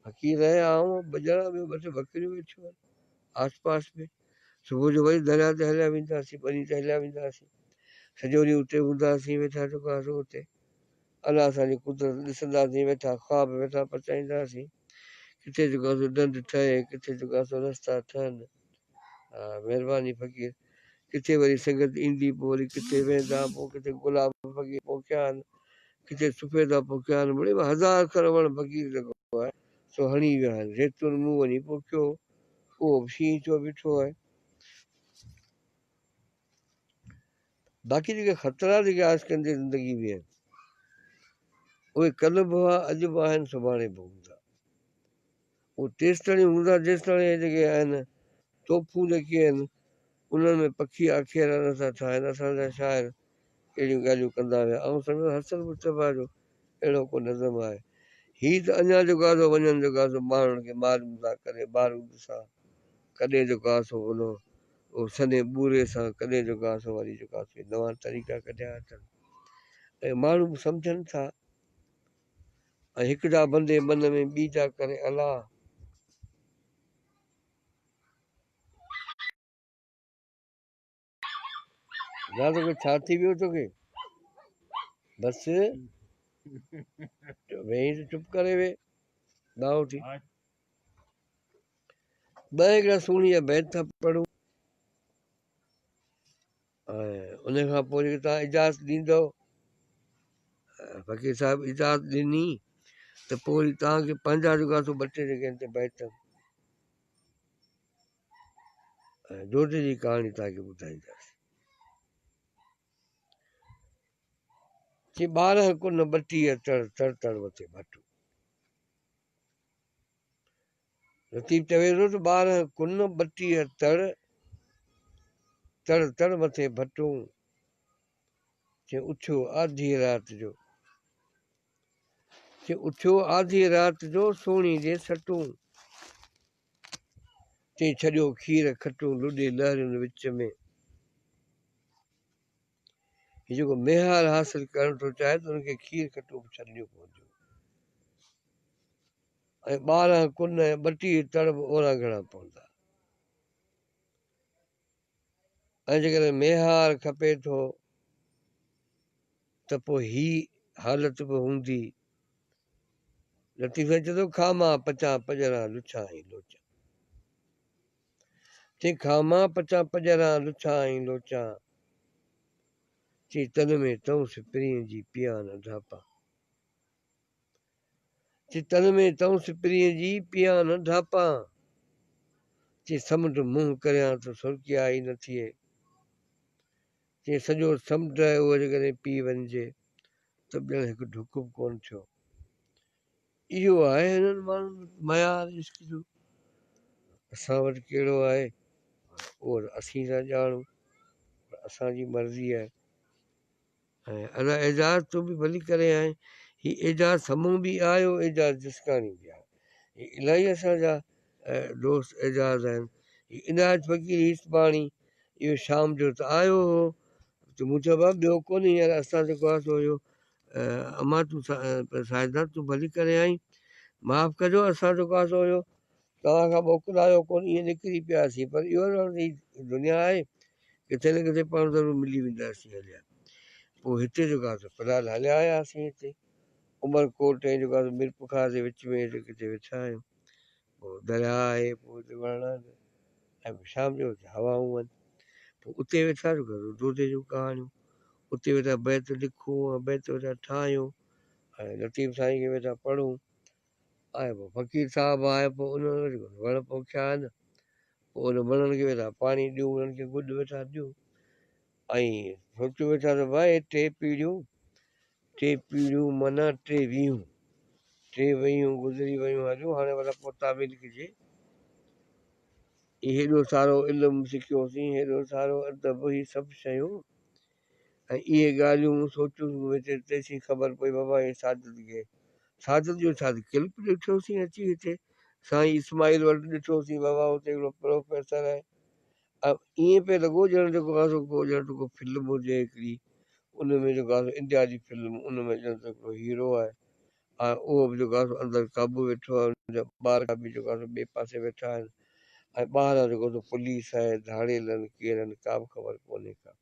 S1: फक़ीर रहिया आऊं बजड़ा में ॿ टे बकरियूं वेठियूं आहिनि आस पास में, सुबुह जो वरी दरिया ते हलिया वेंदासीं, ॿनी ते हलिया वेंदासीं, सॼो ॾींहुं उते हूंदासीं वेठा जेको आहे सो उते, अलाह असांजी कुदरत ॾिसंदासीं वेठा, ख्वाब वेठा पचाईंदासीं, किथे जेको आहे सो ॾंड ठहे, किथे जेको आहे सो रस्ता ठहनि। हा महिरबानी फ़क़ीर, किथे वरी संगत ईंदी, पोइ वरी किथे वेंदा, पोइ किथे गुलाब फ़क़ीर पोखिया आहिनि, किथे सफ़ेदा पोखिया आहिनि, मिड़ई हज़ार खण वण फ़क़ीर जेको आहे सो हणी विया आहिनि, जैतून मूं वञी पोखियो, उहो बि शींहं चो बीठो आहे। बाक़ी जेके ख़तरा जेके आजकल जी ज़िंदगी में आहिनि उहे कल्ह बि हुआ, अॼु बि आहिनि, सुभाणे बि हूंदा, उहे तेसिताईं हूंदा जेसिताईं जेके आहिनि तोहफ़ूं जेके आहिनि उन्हनि में पखी अखियर नथा ठाहिनि। असांजा शाइर अहिड़ियूं ॻाल्हियूं कंदा हुआ, ऐं सम्झो हसन मुस्तफ़ा जो अहिड़ो को नज़म आहे। हीअ त अञा जेको आहे सो वञनि जेको आहे सो माण्हुनि खे मालूम था करे बारूद सां, कॾहिं जेको आहे सो उन उहो सने ॿूरे सां, कॾहिं जेको आहे सो वरी जेको आहे सो नवां तरीक़ा कढिया अथनि, ऐं माण्हू बि सम्झनि था, ऐं हिकु जा बंदे मन में ॿी था करे अलाह। तोखे छा थी वियो तोखे, बसि वेही त चुप करे वे ॿाहो थी। ॿ हिकिड़ा सुहिणी जा बैत था पढ़ूं, ऐं उन खां पोइ जेके तव्हां इजाज़त ॾींदव, फ़क़ीर साहिबु इजाज़त ॾिनी त पोइ वरी तव्हांखे पंहिंजा जेको आहे सो ॿ टे जेके आहिनि बैत, ऐं जोधे जी कहाणी तव्हांखे ॿुधाईंदासीं। चई 12 कुन 32 तड़ तड़ तड़ मथे भटू, लतीफ़ चवे थो त 12 कुन 32 तड़ तड़ तड़ मथे भटूं, चई उथियो आधी राति जो, चई उथियो आधी राति जो सोणी जे सटूं, चई छॾियो खीर खटूं लुॾे लहरियुनि विच में। हीउ जेको मेहार हासिल करणु थो चाहे त हुनखे खीर खटूं बि छॾिणियूं पवंदियूं, ऐं 12 कुन 32 तड़ बि ओड़ा घणा पवंदा, ऐं जेकॾहिं मेहार खपे थो त पोइ ही हालत बि हूंदी। लतीफ़ चए थो खामा पचा पजरा लुछा ऐं लोचा, चई खामा पचा पजरा लुछा ऐं लोचा, चई तन में तऊं सिपरीअ जी पिया न ढापा, चई तन में तऊं सिपरीअ जी पिया न ढापा, चई समुंड मुंहुं करियां त सुरकिया ई न थिए, चई सॼो समुंड उहो जेकॾहिं पी वञिजे त ॿीहर हिकु ढुक बि कोन थियो। इहो आहे हिननि माण्हुनि मयार इश्क जो। असां वटि कहिड़ो आहे उहो असीं था ॼाणूं, असांजी मर्ज़ी आहे। ऐं अलाए एजाज़ तूं बि भली करे आहीं, हीउ एजाज़ साम्हूं बि आयो, एजाज़ जिसकानी बि आहे। ही इलाही असांजा दोस्त एजाज़ आहिनि। हीउ इनायत फ़क़ीर इस्माणी इहो शाम जो त आयो हो, त मूं चयो भाउ ॿियो कोन्हे हींअर असां जेको आहे सो इहो अमा तूं साइदा तूं भली करे आहीं, माफ़ु कजो असां जेको आहे सो इहो तव्हां खां मोकिलायो कोन, ईअं निकिरी पियासीं। पर इहो दुनिया आहे, किथे न किथे पाण ज़रूरु मिली वेंदासीं हलिया। पोइ हिते जेको आहे फिलहालु हलिया आयासीं हिते उमरकोट ऐं जेको आहे मीर पुखा जे विच में किथे वेठा आहियूं। पोइ दरिया आहे, पोइ हिते वण आहिनि ऐं शाम जो हवाऊं आहिनि। पोइ उते वेठा जेको आहे दोधे जूं कहाणियूं, उते वेठा बैत लिखूं ऐं बैत वेठा ठाहियूं ऐं लतीफ़ साईं खे वेठा पढ़ूं। ऐं पोइ फ़क़ीर साहिबु आहे, पोइ उन्हनि वण पोखिया आहिनि, पोइ उन वणनि खे वेठा पाणी ॾियूं, उन्हनि खे गुॾ वेठा ॾियूं ऐं सोचियूं वेठा त भाई टे पीढ़ियूं माना टे वहियूं गुज़री वियूं हलियूं, हाणे वॾा पोता बि लिखिजे। हेॾो सारो इल्मु सिखियोसीं, हेॾो सारो अदब, ही सभु शयूं ऐं इहे ॻाल्हियूं सोचियूं तेसीं ख़बर पई बाबा हे सादत जो छा क्लिप ॾिठोसीं अची हिते साईं इस्माइल वटि ॾिठोसीं बाबा हुते हिकिड़ो प्रोफेसर आहे। ईअं पियो लॻो ॼण जेको आहे सो ॼण को फिल्म हुजे हिकिड़ी, उन में जेको आहे इंडिया जी फिल्म, उन में ॼण त हिकिड़ो हीरो आहे ऐं उहो बि जेको आहे अंदरि काबू वेठो आहे, उनजा ॿार बि जेको आहे ॿिए पासे वेठा आहिनि ऐं ॿाहिरां जेको पुलिस आहे, धाड़ेल आहिनि, केरु आहिनि का बि ख़बर कोन्हे का।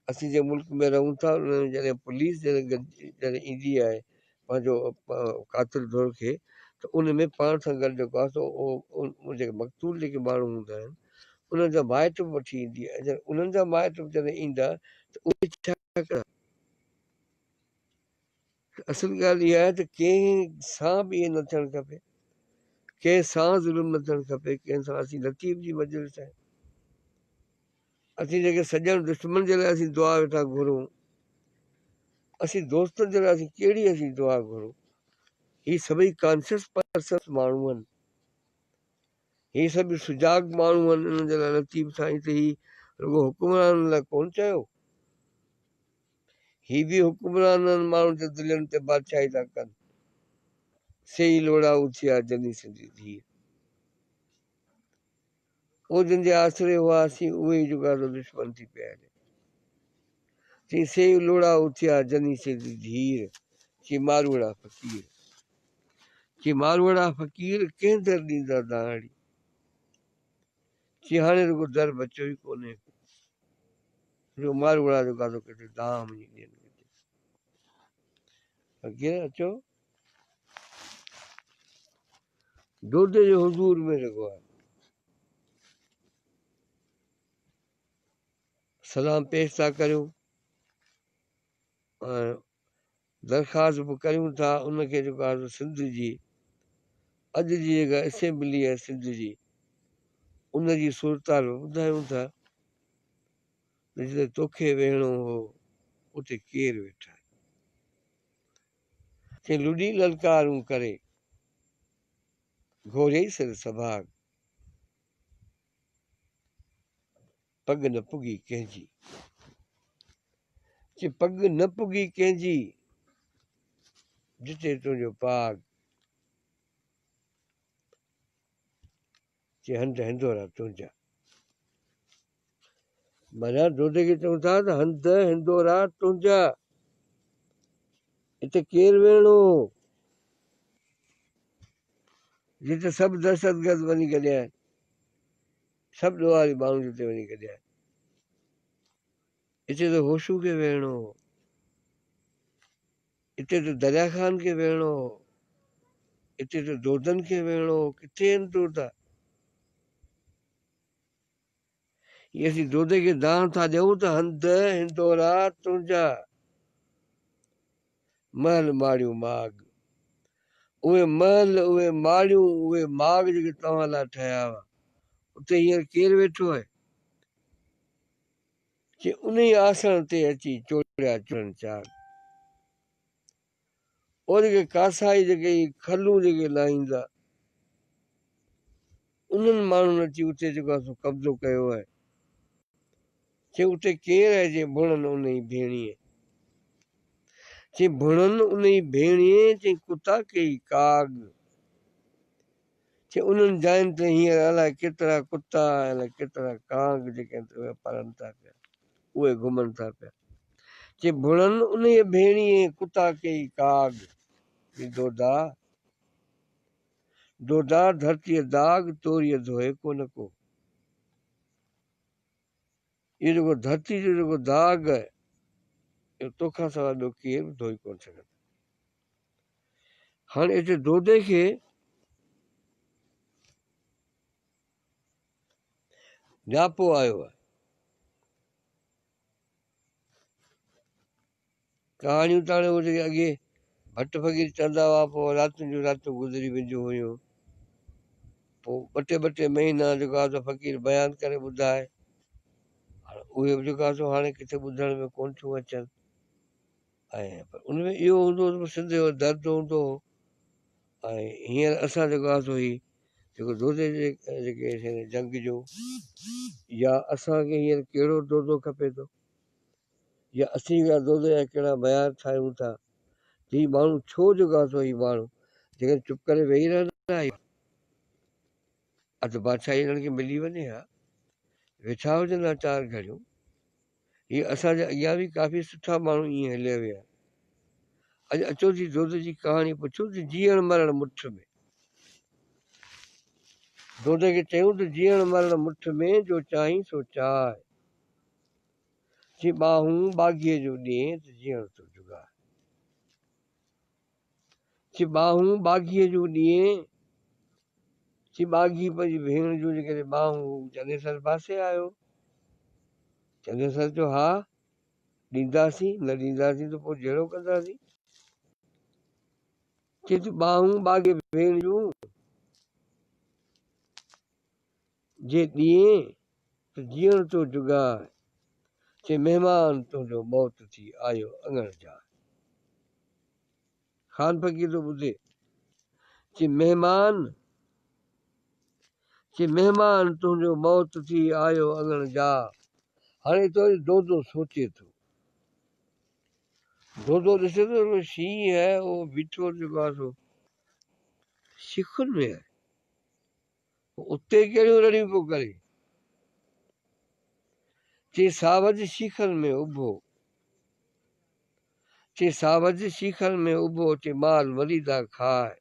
S1: असीं जंहिं मुल्क में रहूं था उन जॾहिं पुलिस जॾहिं ईंदी आहे पंहिंजो कातिल दौर खे, त उन में पाण सां गॾु जेको आहे सो जेके मक़तूल जेके माण्हू हूंदा आहिनि उन्हनि जा माइट बि वठी ईंदी आहे। जॾहिं उन्हनि जा माइट बि जॾहिं ईंदा त उहे छा कंदा? असुल ॻाल्हि इहा आहे त कंहिं सां बि इहे न थियणु खपे, कंहिं सां ज़ुल्म न थियणु खपे, कंहिं सां असीं लतीफ़ जी मजलिस आहे। असीं जेके सॼण दुश्मन जे लाइ असीं दुआ वेठा घुरूं, असीं दोस्तनि जे लाइ असीं कहिड़ी असीं दुआ घुरूं? ही सभई कॉन्शियस पर्सन माण्हू आहिनि, ही सभु सुजाग माण्हू आहिनि। उन्हनि जे लाइ लतीफ़ साईं त ही रुॻो हुकुमराननि लाइ कोन चयो, ही बि हुकुमराननि माण्हुनि जे दिलनि ते बादशाही था कनि। सेई लोड़ा उथिया जनी सिंधी धीअ, उहो जंहिंजे आसिरे हुआसीं उहे ई जेको आहे दुश्मन थी पिया आहिनि। चई सेई लोड़ा उथिया जनी सिंधी धीअ, चई मारवड़ा फ़क़ीर, चई मारवड़ा फ़क़ीर कंहिं दर ॾींदा दाड़ी, चई हाणे रुॻो दर बचियो ई कोन्हे, जो मारवड़ा जेको आहे किथे दाम ॾियनि किथे। फ़क़ीर अचो दोधे जे हुज़ूर में जेको आहे सलाम पेश था करियूं ऐं दरख़्वास्त बि करियूं था उनखे जेको आहे सिंध जी अॼु जी जेका असेंबली आहे सिंध जी, उनजी सूरताल ॿुधायूं था। जिते तोखे वेहणो हो उते केरु वेठा, चई लुॾी ललकारूं करे घोरे सिर सभाग, पग न पुगी कंहिंजी, चई पग न पुगी कंहिंजी जिते तुंहिंजो पाग, चई हंध हिंदोरा तुंहिंजा। माना दोधे खे चऊं था त हंध हिंदोरा तुंहिंजा, हिते केरु वेहणो जिते सभु दहशतगर्द वञी गॾिया आहिनि, सभु ॾोहारी माण्हू जिते वञी गॾिया आहिनि। हिते त होशू खे वेहणो हो, हिते त दरिया ख़ान खे वेहणो हो, हिते त दोधनि खे वेहणो हो। किथे आहिनि दोधा? ये असीं दोधे खे दान था ॾियूं त हंध हिंदोरा तुंहिंजा, महल माड़ियूं माग, उहे महल उहे माड़ियूं उहे माग जेके तव्हां लाइ ठहिया हुआ उते हींअर केरु वेठो आहे? चई उन ई आसण ते अची चोड़िया चुरनि चार। और जेके कासाई जेके खलूं जेके लाहींदा उन्हनि माण्हुनि अची उते जेको आहे सो कब्ज़ो कयो आहे। चई उते केरु आहे जे भुणनि उन जी भेणीअ? चई भुणनि उन जी भेणीअ। चई कुता कई काग। चई उन्हनि जायुनि ते हींअर अलाए केतिरा कुता अलाए केतिरा काग जेके आहिनि उहे परनि था पिया, उहे घुमनि था पिया। चई भुणनि उन जी भेणीअ कुता कई काग। दोदा दोदा धरतीअ दाग तोरीअ धोए कोन को। इहो जेको धरती जो जेको दाग आहे इहो तोखां सवाइ ॿियो केरु बि धोई कोन सघंदो। हाणे हिते दोदे खे न्यापो आयो आहे। कहाणियूं त हाणे उहे जेके अॻे भट फ़क़ीर चवंदा हुआ, पोइ रातियुनि जूं रातियूं गुज़री वेंदियूं हुयूं। पोइ ॿ टे महीना जेको आहे फ़क़ीर बयानु करे ॿुधाए। हाणे उहे बि जेको आहे सो हाणे किथे ॿुधण में कोन थियूं अचनि। ऐं उनमें इहो हूंदो हो सिंध जो दर्द हूंदो हो। ऐं हींअर असां जेको आहे सो ही जेको दोदे जे जेके जंग जो या असांखे हींअर कहिड़ो दोदो खपे थो, या असीं दोदे जा कहिड़ा बयान ठाहियूं था। ही माण्हू छो जेको आहे सो ही माण्हू जेकर चुप करे वेही रहंदा आहियूं, अधु बादशाही हिननि खे मिली वञे हा, वेठा हुजनि हा 4 घड़ियूं। हीअ असांजे अॻियां बि काफ़ी सुठा माण्हू ईअं हलिया विया। अॼु अचो जी दोदे जी कहाणी पुछो त जीअण मरण मुठ में। दोदे खे चयूं त जीअण मरण मुठ में जो चाहीं सो चाहे। चई ॿाहूं बाग़ीअ जो ॾिए त जीअण थो जुगाए। चई ॿाहूं बाग़ीअ जो ॾिए। चई बाग़ी पंहिंजी भेण जूं जेके ॿाहूं चनेसर पासे आयो। चनेसर चयो हा ॾींदासीं, न ॾींदासीं त पोइ जहिड़ो कंदासीं। चई तूं ॿाहूं बाग़ी भेण जूं जे ॾिए त जीअण थो जुगाए। चई महिमान तुंहिंजो मौत थी आयो अङण जा। ख़ान फ़क़ीर थो ॿुधे। चई महिमान तुंहिंजो मौत थी आयो अङण जा। हाणे तो दोदो सोचे थो। दोदो ॾिसे थो शींहुं आहे उहो बीठो जेको आहे सो शिखुनि में आहे। उते कहिड़ियूं रड़ियूं पियो करे। चई सावज शीखनि में उभो। चई सावज शीखनि में उभो। चई माल वरीदा खाए।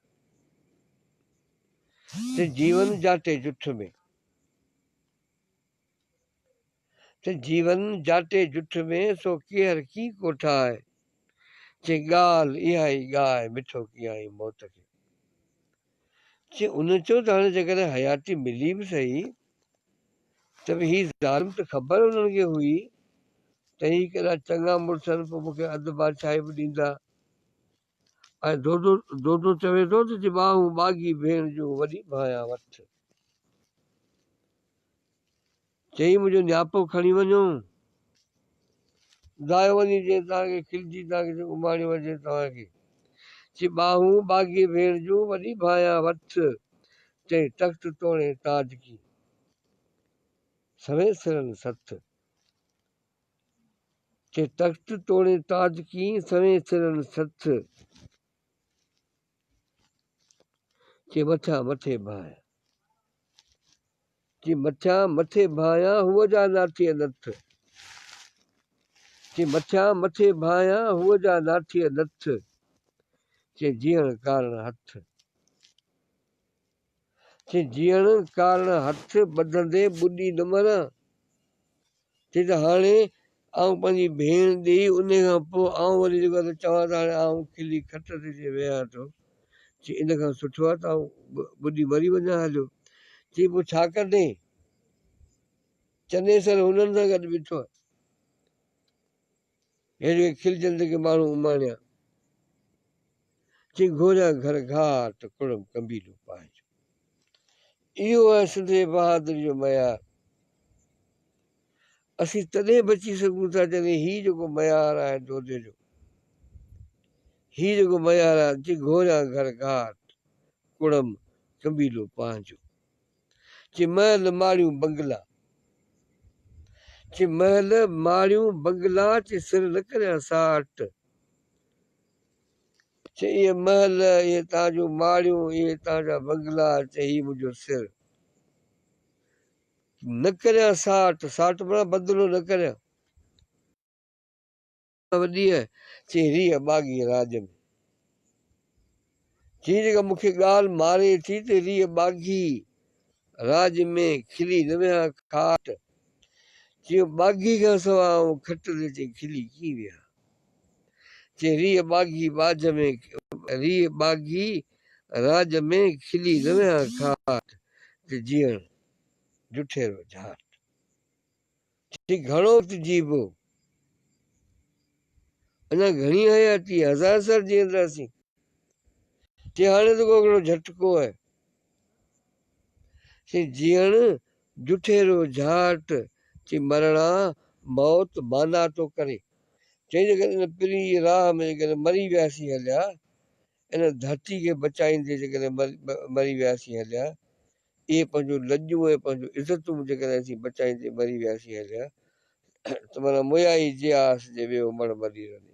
S1: चई जीवन जाटे जुठ में। चई जीवन जाटे जुठ में सो केर की कोठाए। चई ॻाल्हि इहा ई ॻाए मिठो कीअं मौत खे। चई उन चयो त हाणे जेकॾहिं हयाती मिली बि सही त बि ही ज़ालिम त ख़बर उन्हनि खे हुई त ही केॾा चङा मुड़ुस आहिनि, पोइ मूंखे अधु बादशाही बि ॾींदा। ऐं दोदो चवे थो त ॿाहूं बाग़ी भेण जूं वॾी भायां वठ। चई मुंहिंजो नियापो खणी वञो, दायो वञी जे तव्हांखे खिलजी तव्हांखे उमाणी वञे तव्हांखे। चई ॿाहूं बाग़ी भेण जूं वॾी भायां वठ। चई तख़्त तोड़े ताज की सवे सिरनि सथ। चई तख़्त तोड़े ताज की सवे सिरनि सथ। चई मथां मथे भायां। चई मथां मथे भायां हुअ जा नाठीअ नथ। चई मथां मथे भायां हुअ जा नाठीअ नथ। चई जीअण कारण हथ। चई जीअण कारण हथ ॿधंदे ॿुॾी न मरां। चई त हाणे आउं पंहिंजी भेण ॾेई उन खां पोइ आउं वरी जेको आहे चवां त हाणे आउं खिली खट ते जे वेहां थो। चई इन खां सुठो आहे त आउं ॿुॾी मरी वञा हलियो। चई पोइ छा कंदे? चनेसर हुननि सां गॾु बीठो आहे। हे जेके खिलजनि जेके माण्हू उमाणिया। चई घोरिया घर घाट कुड़म कंबीलो पाइजो। इहो आहे सिंधे बहादुर जो मयार। असीं तॾहिं बची सघूं था जॾहिं हीउ जेको मयार आहे दोधे जो, हीउ जेको मयार आहे जे घोरिया घर घाट कुड़म कबीलो पंहिंजो, जे महल माड़ियूं बंगला, जे महल माड़ियूं बंगला, जे सिर न करियां साठ, चे इहे महल इहे तव्हांजो माड़ियूं इहे तव्हांजा बंगला, चे हीउ मुंहिंजो सिर न करियां साठ, साठ माना बदिलो न करियां वॾी आहे, चे रीह बाग़ी राज में, जी जेका मूंखे ॻाल्हि मारे थी त रीह बाग़ी राज में खिली न विया खाट, चयो बाग़ी खां सवाइ खट ते चे खिली कीअं विया, चे रीह बाग़ी बाज में रीह बाग़ी राज में खिली न विया खाट, ते जीअण जुठेरो झाट, चे घणो वक़्तु जीबो अञा घणी हयाती हज़ार साल जीअंदासीं, चे हाणे त को हिकिड़ो झटको आहे, चे जीअण जुठेरो झाट, चे मरणा मौत माना थो करे, चई जेकॾहिं इन पिरी राह में जेकॾहिं मरी वियासीं हलिया, इन धरती खे बचाईंदे जेकॾहिं मरी वियासीं हलिया, इहे पंहिंजो लॼूं ऐं पंहिंजो इज़तूं जेकॾहिं असीं बचाईंदे मरी वियासीं हलिया, त माना मुया ई जियास जे वियो मण मरी रहे,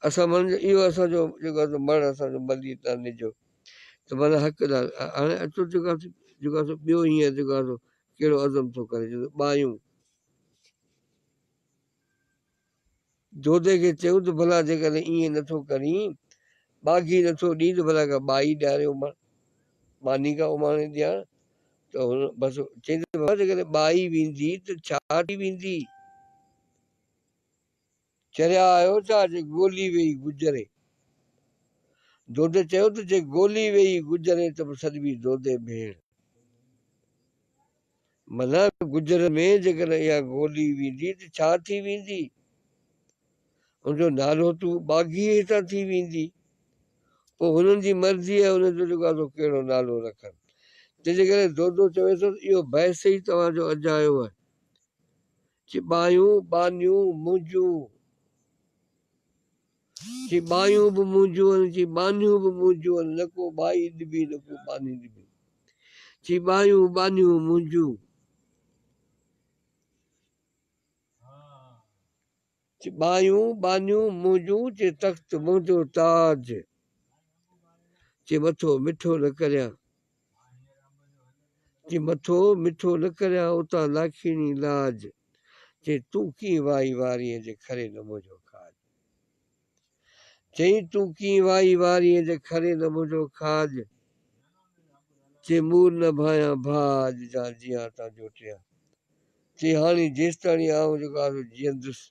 S1: असां मन इहो असांजो जेको आहे मण असांजो मरी ताने जो, त माना हक़दार हाणे अचो जेको आहे ॿियो हींअर जेको आहे कहिड़ो अज़म थो करे, ॿायूं दोधे खे चयूं त भला जेकॾहिं ईअं नथो करीं, बाग़ी नथो ॾीं त भला का ॿाई ॾियारे उमाण, मानी खां उमाणे ॾियां त हुन बसि चई त जेकॾहिं ॿाई वेंदी त छा थी वेंदी, चरिया आयो छा जे ॻोली वेई गुज़रे, दोधे चयो त जे ॻोली वेई गुज़रे त बि सॾिबी दोधे भेण, माना गुजर में जेकॾहिं इहा ॻोली वेंदी त छा थी वेंदी, हुनजो नालो तूं बाग़ीअ हितां थी वेंदी, पोइ हुननि जी मर्ज़ी आहे हुनजो जेको आहे कहिड़ो नालो रखनि, तंहिंजे करे दोधो चवे थो इहो बहस ई तव्हांजो अॼु आयो आहे, चे ॿायूं बानियूं मुंहिंजूं, चे ॿायूं बि मुंहिंजूं आहिनि, चे बानियूं बि मुंहिंजूं आहिनि, न को ॿाई ॾिबी न को बानी ॾिबी, चे ॿायूं बानियूं मुंहिंजूं, चे ॿायूं बानियूं मुंहिंजूं, चे तख़्त मुंहिंजो ताज, चे मथो मिठो न करियां, चे मथो मिठो न करियां उतां लाखीणी लाज, चे तूं कीअं वाई वारीअ जे खरे न मुंहिंजो खाज, चई तूं कीअं वाई वारीअ जे खरे न मुंहिंजो खाज, चे मूर न भायां भाज जा जियां तां जोटियां, चे हाणे जेसिताणी आउं जेको आहे जीअंदुसि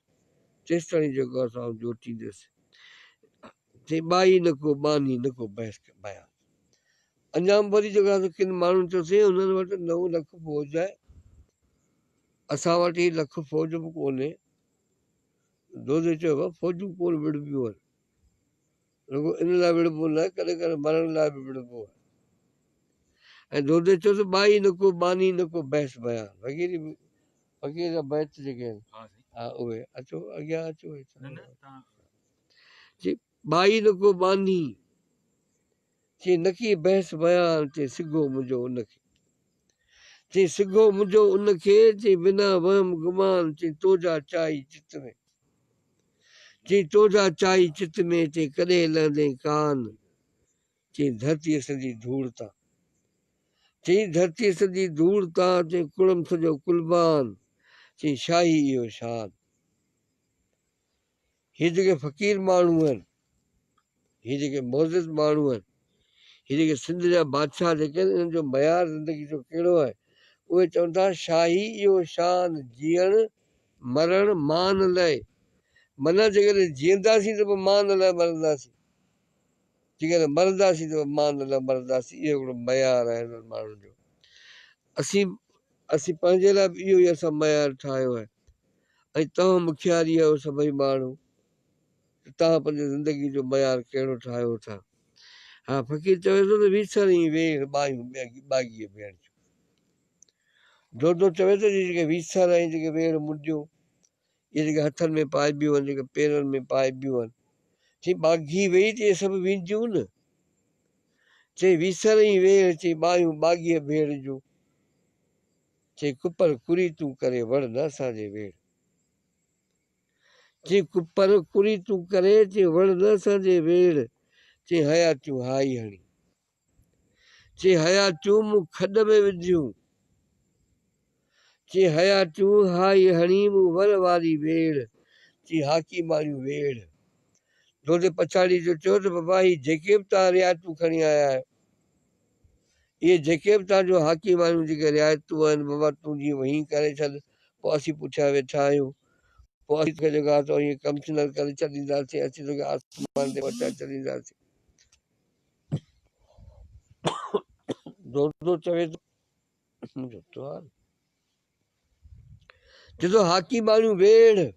S1: तेसिताणी जेको आहे आउं जोटींदुसि, चे ॿाई न को बानी न को बहस बयां, अञा वरी जेको आहे किन माण्हुनि चयोसीं हुननि वटि 9 लख फ़ौज आहे, असां वटि ही लख फ़ौज बि कोन्हे, दोधे चयो फ़ौजूं कोन विढ़बियूं आहिनि, रुॻो इन लाइ विढ़बो न आहे कॾहिं कॾहिं मरण लाइ बि विढ़बो आहे, ऐं दोधे चयो त ॿाई न को बानी न को बहस बयां, वग़ैरह वग़ैरह जा बैत जेके आहिनि हा उहे अचो अॻियां अचो, चे ॿाई न को बानी, चे न की बहस बयान, चे सिघो मुंहिंजो उनखे, चे सिघो मुंहिंजो उनखे, चे बिना वहम गुमान, चे तोजा चाई चित में, चे तोजा चाई चित में, चे कॾहिं लहंदे कान, चे धरतीअ सॼी धूड़ तां, चे धरतीअ सॼी धूड़ तां, चे कुड़म सॼो कुर्बान, चे शाही इहो शान, हीअ जेके फ़क़ीर माण्हू आहिनि, हीअ जेके मोज़िज़ माण्हू आहिनि, हीअ जेके सिंध जा बादशाह जेके आहिनि इन्हनि जो मयार ज़िंदगी जो कहिड़ो आहे, उहे चवनि था शाही इहो शान, जीअण मरण मान लाइ, माना जेकॾहिं जीअंदासीं त पोइ मान लाइ मरंदासीं, जेकॾहिं मरंदासीं त मान लाइ मरंदासीं, इहो हिकिड़ो मयार आहे हिननि माण्हुनि जो, असीं पंहिंजे लाइ बि इहो ई असां मयार ठाहियो आहे, ऐं तव्हां मुखियारी आहियो सभई माण्हू, तव्हां पंहिंजी ज़िंदगी जो मयार कहिड़ो ठाहियो था, हाँ फ़क़ीर चवे थो त वीसरई वेड़ ॿायूं ॿागीअ भेण जूं। दोदो चवे थो जेके वीसर ऐं जेके वेड़ मुंडियूं इहे जेके हथनि में पाइबियूं आहिनि जेके पेरनि में पाइबियूं आहिनि चई ॿाघी वेई त इहे सभु विंदियूं न। चई वीसरई वेड़ चई ॿायूं ॿागीअ भेण जूं। चई कुपर कुरी तूं करे वड़ न असांजे वेड़। चई कुपर कुरी तूं करे चई वड़ न असांजे वेड़। चई हयातियूं हाई हणी। चई हयातियूं मूं खॾ में विधियूं। चई हयातियूं हाई हणी मूं वर वारी वेड़। चई हाकी मारियूं वेड़। दोदे पछाड़ी जो चयो त बाबा ही जेके बि तव्हां रिआयतूं खणी आया आहियो इहे जेके बि तव्हांजो हाकी मारियूं जेके रिआयतूं आहिनि बाबा तूं जीअं वहीं करे छॾ पोइ असीं पुठियां वेठा आहियूं। पोइ असीं तोखे जेको आहे सो ईअं कमिश्नर करे छॾींदासीं असीं तोखे आसमान ते पहुचाए छॾींदासीं। दोदो चवे थो चए थो हाकी मारियूं वेड़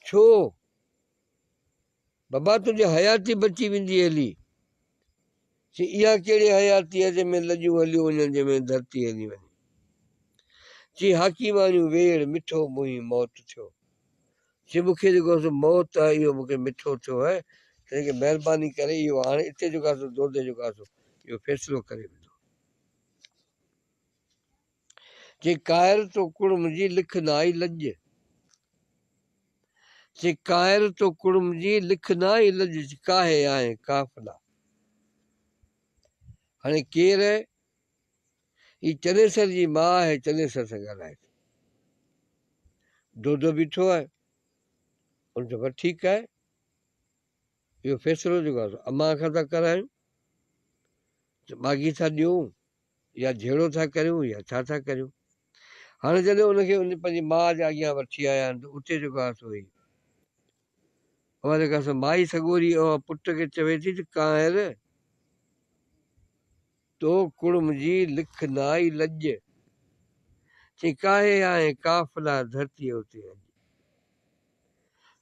S1: छो बाबा तुंहिंजी हयाती बची वेंदी हली। चई इहा कहिड़ी हयाती आहे जंहिंमें लॼूं हलियूं वञनि जंहिंमें धरती हली वञे। चई हाकी मारियूं वेड़ मिठो मुंहुं मौत थियो। चई मूंखे जेको आहे सो मौत आहे इहो मूंखे मिठो थियो आहे तंहिंखे महिरबानी करे इहो हाणे हिते जेको आहे सो दोदे जेको आहे सो इहो फ़ैसिलो करे विधो। चई कायर तो कुड़म जी लिख न आई लॼ। चई कायर तो कुड़म जी लिख न आई लॼ काहे आहे काफ़िला। हाणे केरु आहे ही चनेसर जी माउ आहे चनेसर सां ॻाल्हाए। दोदो बीठो आहे उन चयो ठीकु आहे इहो फ़ैसिलो जेको आहे अम्मा खां था करायूं ॿागी था ॾियूं या झेड़ो था करियूं या छा था करियूं। हाणे जॾहिं उनखे उन पंहिंजी माउ जे अॻियां वठी आया आहिनि त उते जेको आहे सो उहा जेका सो माई सॻोरी पुट खे चवे थी त कायर तो कुड़म जी लिख न आई लॼ। चई काहे आहे काफ़िला धरतीअ उते अॼु।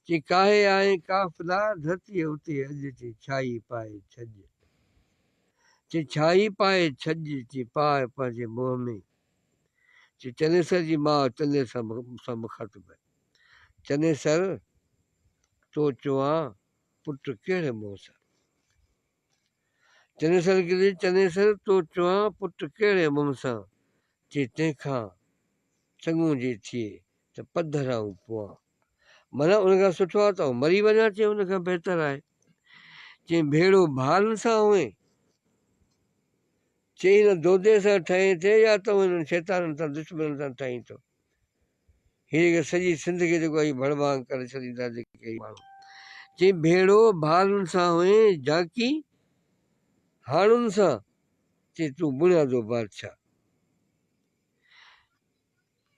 S1: चई काहे आहे काफ़िला धरतीअ उते अॼु। चई छाई पाए छॼ। चई छाई पाए छॼ चई पाए पंहिंजे मुंहं में। चई चनेसर जी माउ चनेसर सां मुखातिब आहे चनेसर तो चवां पुट कहिड़े मुंहं सां। चनेसर खे चनेसर तो चवां पुट कहिड़े मुंहं सां। चई तंहिंखां चङो जे थिए त पधराऊं पोयां माना उनखां सुठो आहे त मरी वञा। चई उनखां बहितर आहे। चई भेड़ो भालनि सां हुए। चई हिन दोदे सां ठहीं थिए या त हिननि शैताननि सां दुश्मननि सां ठहीं थो। हीअ सॼी सिंध खे जेको आहे भड़भांग करे छॾींदा जेके माण्हू। चई भेड़ो भालनि सां हुए झांकी हाणुनि सां। चई तूं बुणिया जो बादशाह।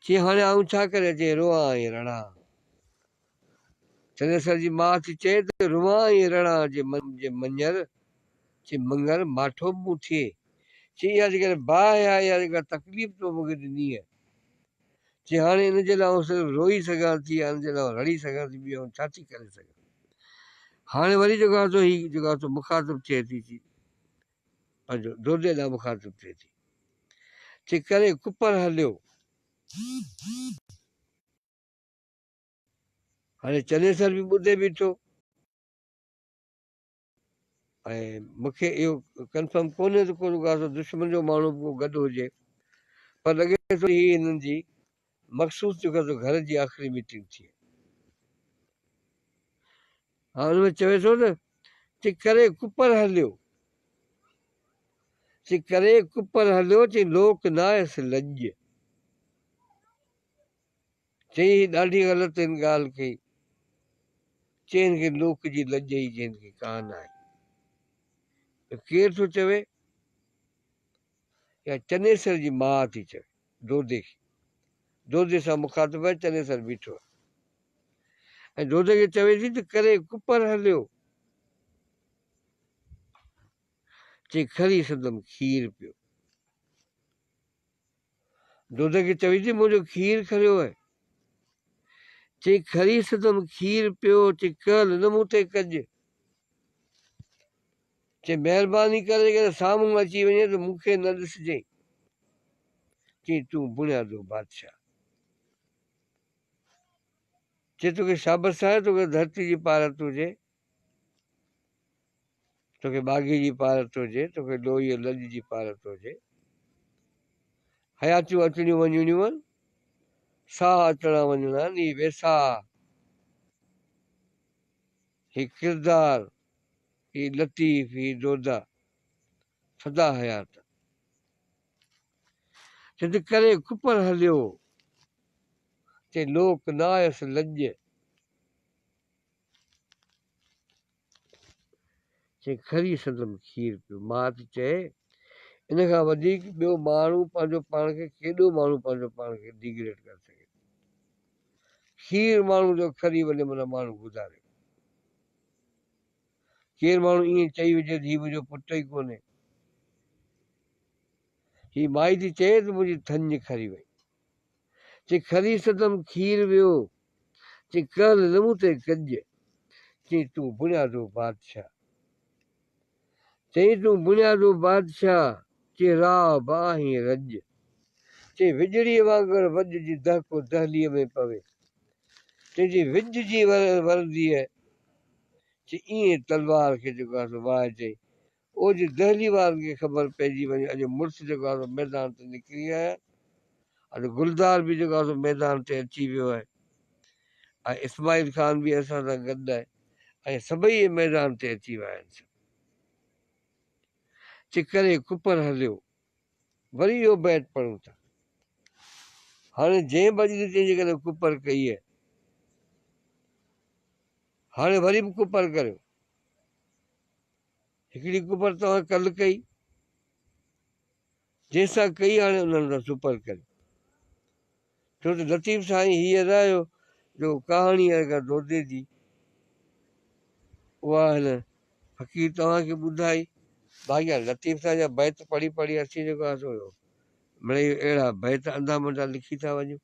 S1: चई हाणे आऊं छा करे चई रोआं ऐं रड़ां। चनेसर जी माउ थी चए त रुआं ऐं रड़ां जे मंझर चई मंगर माठो मूं थिए। चई इहा जेकॾहिं बाहि आहे इहा जेका तकलीफ़ तो मूंखे ॾिनी आहे चई हाणे हिन जे लाइ आउं सिर्फ़ु रोई सघां थी या हिन जे लाइ रड़ी सघां थी ॿियो छा थी करे सघां। हाणे वरी जेको आहे सो हीउ जेको आहे सो मुखातिबु थिए थी पंहिंजो दोदे ॾांहुं मुखातिबु थिए थी। चई करे कुपर हलियो। हाणे चनेसर बि ॿुधे बीठो ऐं मूंखे इहो कंफर्म कोन्हे त को जेको आहे सो दुश्मन जो माण्हू को गॾु हुजे पर लॻे थो हीअ हिननि जी मखसूस जेको आहे सो घर जी आख़िरी मीटिंग थी। हा हुनमें चवे थो न चई करे कुपर हलियो। चई करे कुपर हलियो चई लोक न आयसि लॼ। चई ॾाढी ग़लति हिन ॻाल्हि कई। चई हिनखे लोक जी लॼ ई जंहिंखे कान आहे। केरु थो चवे या चनेसर जी माउ थी चवे दोदे खे। दोदे सां मुखातिबु आहे चनेसर बीठो आहे ऐं दोदे खे चवे थी त करे कुपर हलियो। चई खरी सदमि खीर पियो। दोदे खे चवे थी मुंहिंजो खीर खरियो आहे। चई खरी सदमि खीर पियो। चई कल न मूं ते कॼ। चई महिरबानी करे करे साम्हूं अची वञे त मूंखे न ॾिसजांइ। चई तूं बुनियादो बादशाह। चई तोखे शाबस आहे, तोखे धरती जी पारत हुजे, तोखे बाग़ी जी पारत हुजे, तोखे लोहीअ लॼ जी पारत हुजे, हयातियूं अचणियूं वञणियूं आहिनि, साह अचणा वञणा आहिनि, ही वेसाह, ही किरदार, ही लतीफ़, ही दोदा, सदा हयात। चई करे कुपर हलियो, चई लोक न आयसि लॼ। चई खरी संदमि खीर पियो। मां त चए इन खां वधीक ॿियो माण्हू पंहिंजो पाण खे केॾो माण्हू पंहिंजो पाण खे डिग्रेड करे सघे। खीर माण्हू जो खरी वञे माना माण्हू गुज़ारे। केरु माण्हू ईअं चई विझे त हीउ मुंहिंजो पुटु ई कोन्हे, हीअ माई थी चए त मुंहिंजी थञ खरी वई। चई खरी संदमि खीर वियो, चई कहल न मूं ते कॼ। चई तूं बुनियादो बादशाह। चई तूं बुनियादो बादशाह। चई राह बाहीं रज। चई विजड़ीअ वांगुरु वॼ जी दहको दहलीअ में पवे। तुंहिंजी विज जी वरदीअ, चई ईअं तलवार खे जेको आहे सो वाहिजे। ओज दहली वारनि खे ख़बर पइजी वञे अॼु मुड़ुसु जेको आहे सो मैदान ते निकिरी आया। अॼु गुलदार बि जेको आहे सो मैदान ते अची वियो आहे, ऐं इस्माइल ख़ान बि असां सां गॾु आहे, ऐं सभई मैदान ते अची विया आहिनि। चई करे कुपर हलियो। वरी इहो बैत पढ़ूं था। हाणे जंहिं बजरी ते जेकॾहिं कुपर कई आहे, हाणे वरी बि कुपर करियो। हिकिड़ी कुपर तव्हां कल्ह कई, जंहिंसां कई हाणे उन्हनि सां सुपर करियो। छो त लतीफ़ साईं हीअ रहियो जो कहाणी आहे का दोदे जी, उहा हिन फ़क़ीर तव्हांखे ॿुधाई। बाक़ी हाणे लतीफ़ साईं जा बैत पढ़ी पढ़ी असीं जेको आहे सो मिड़ई अहिड़ा बैत अंधा मंडा लिखी था वञूं।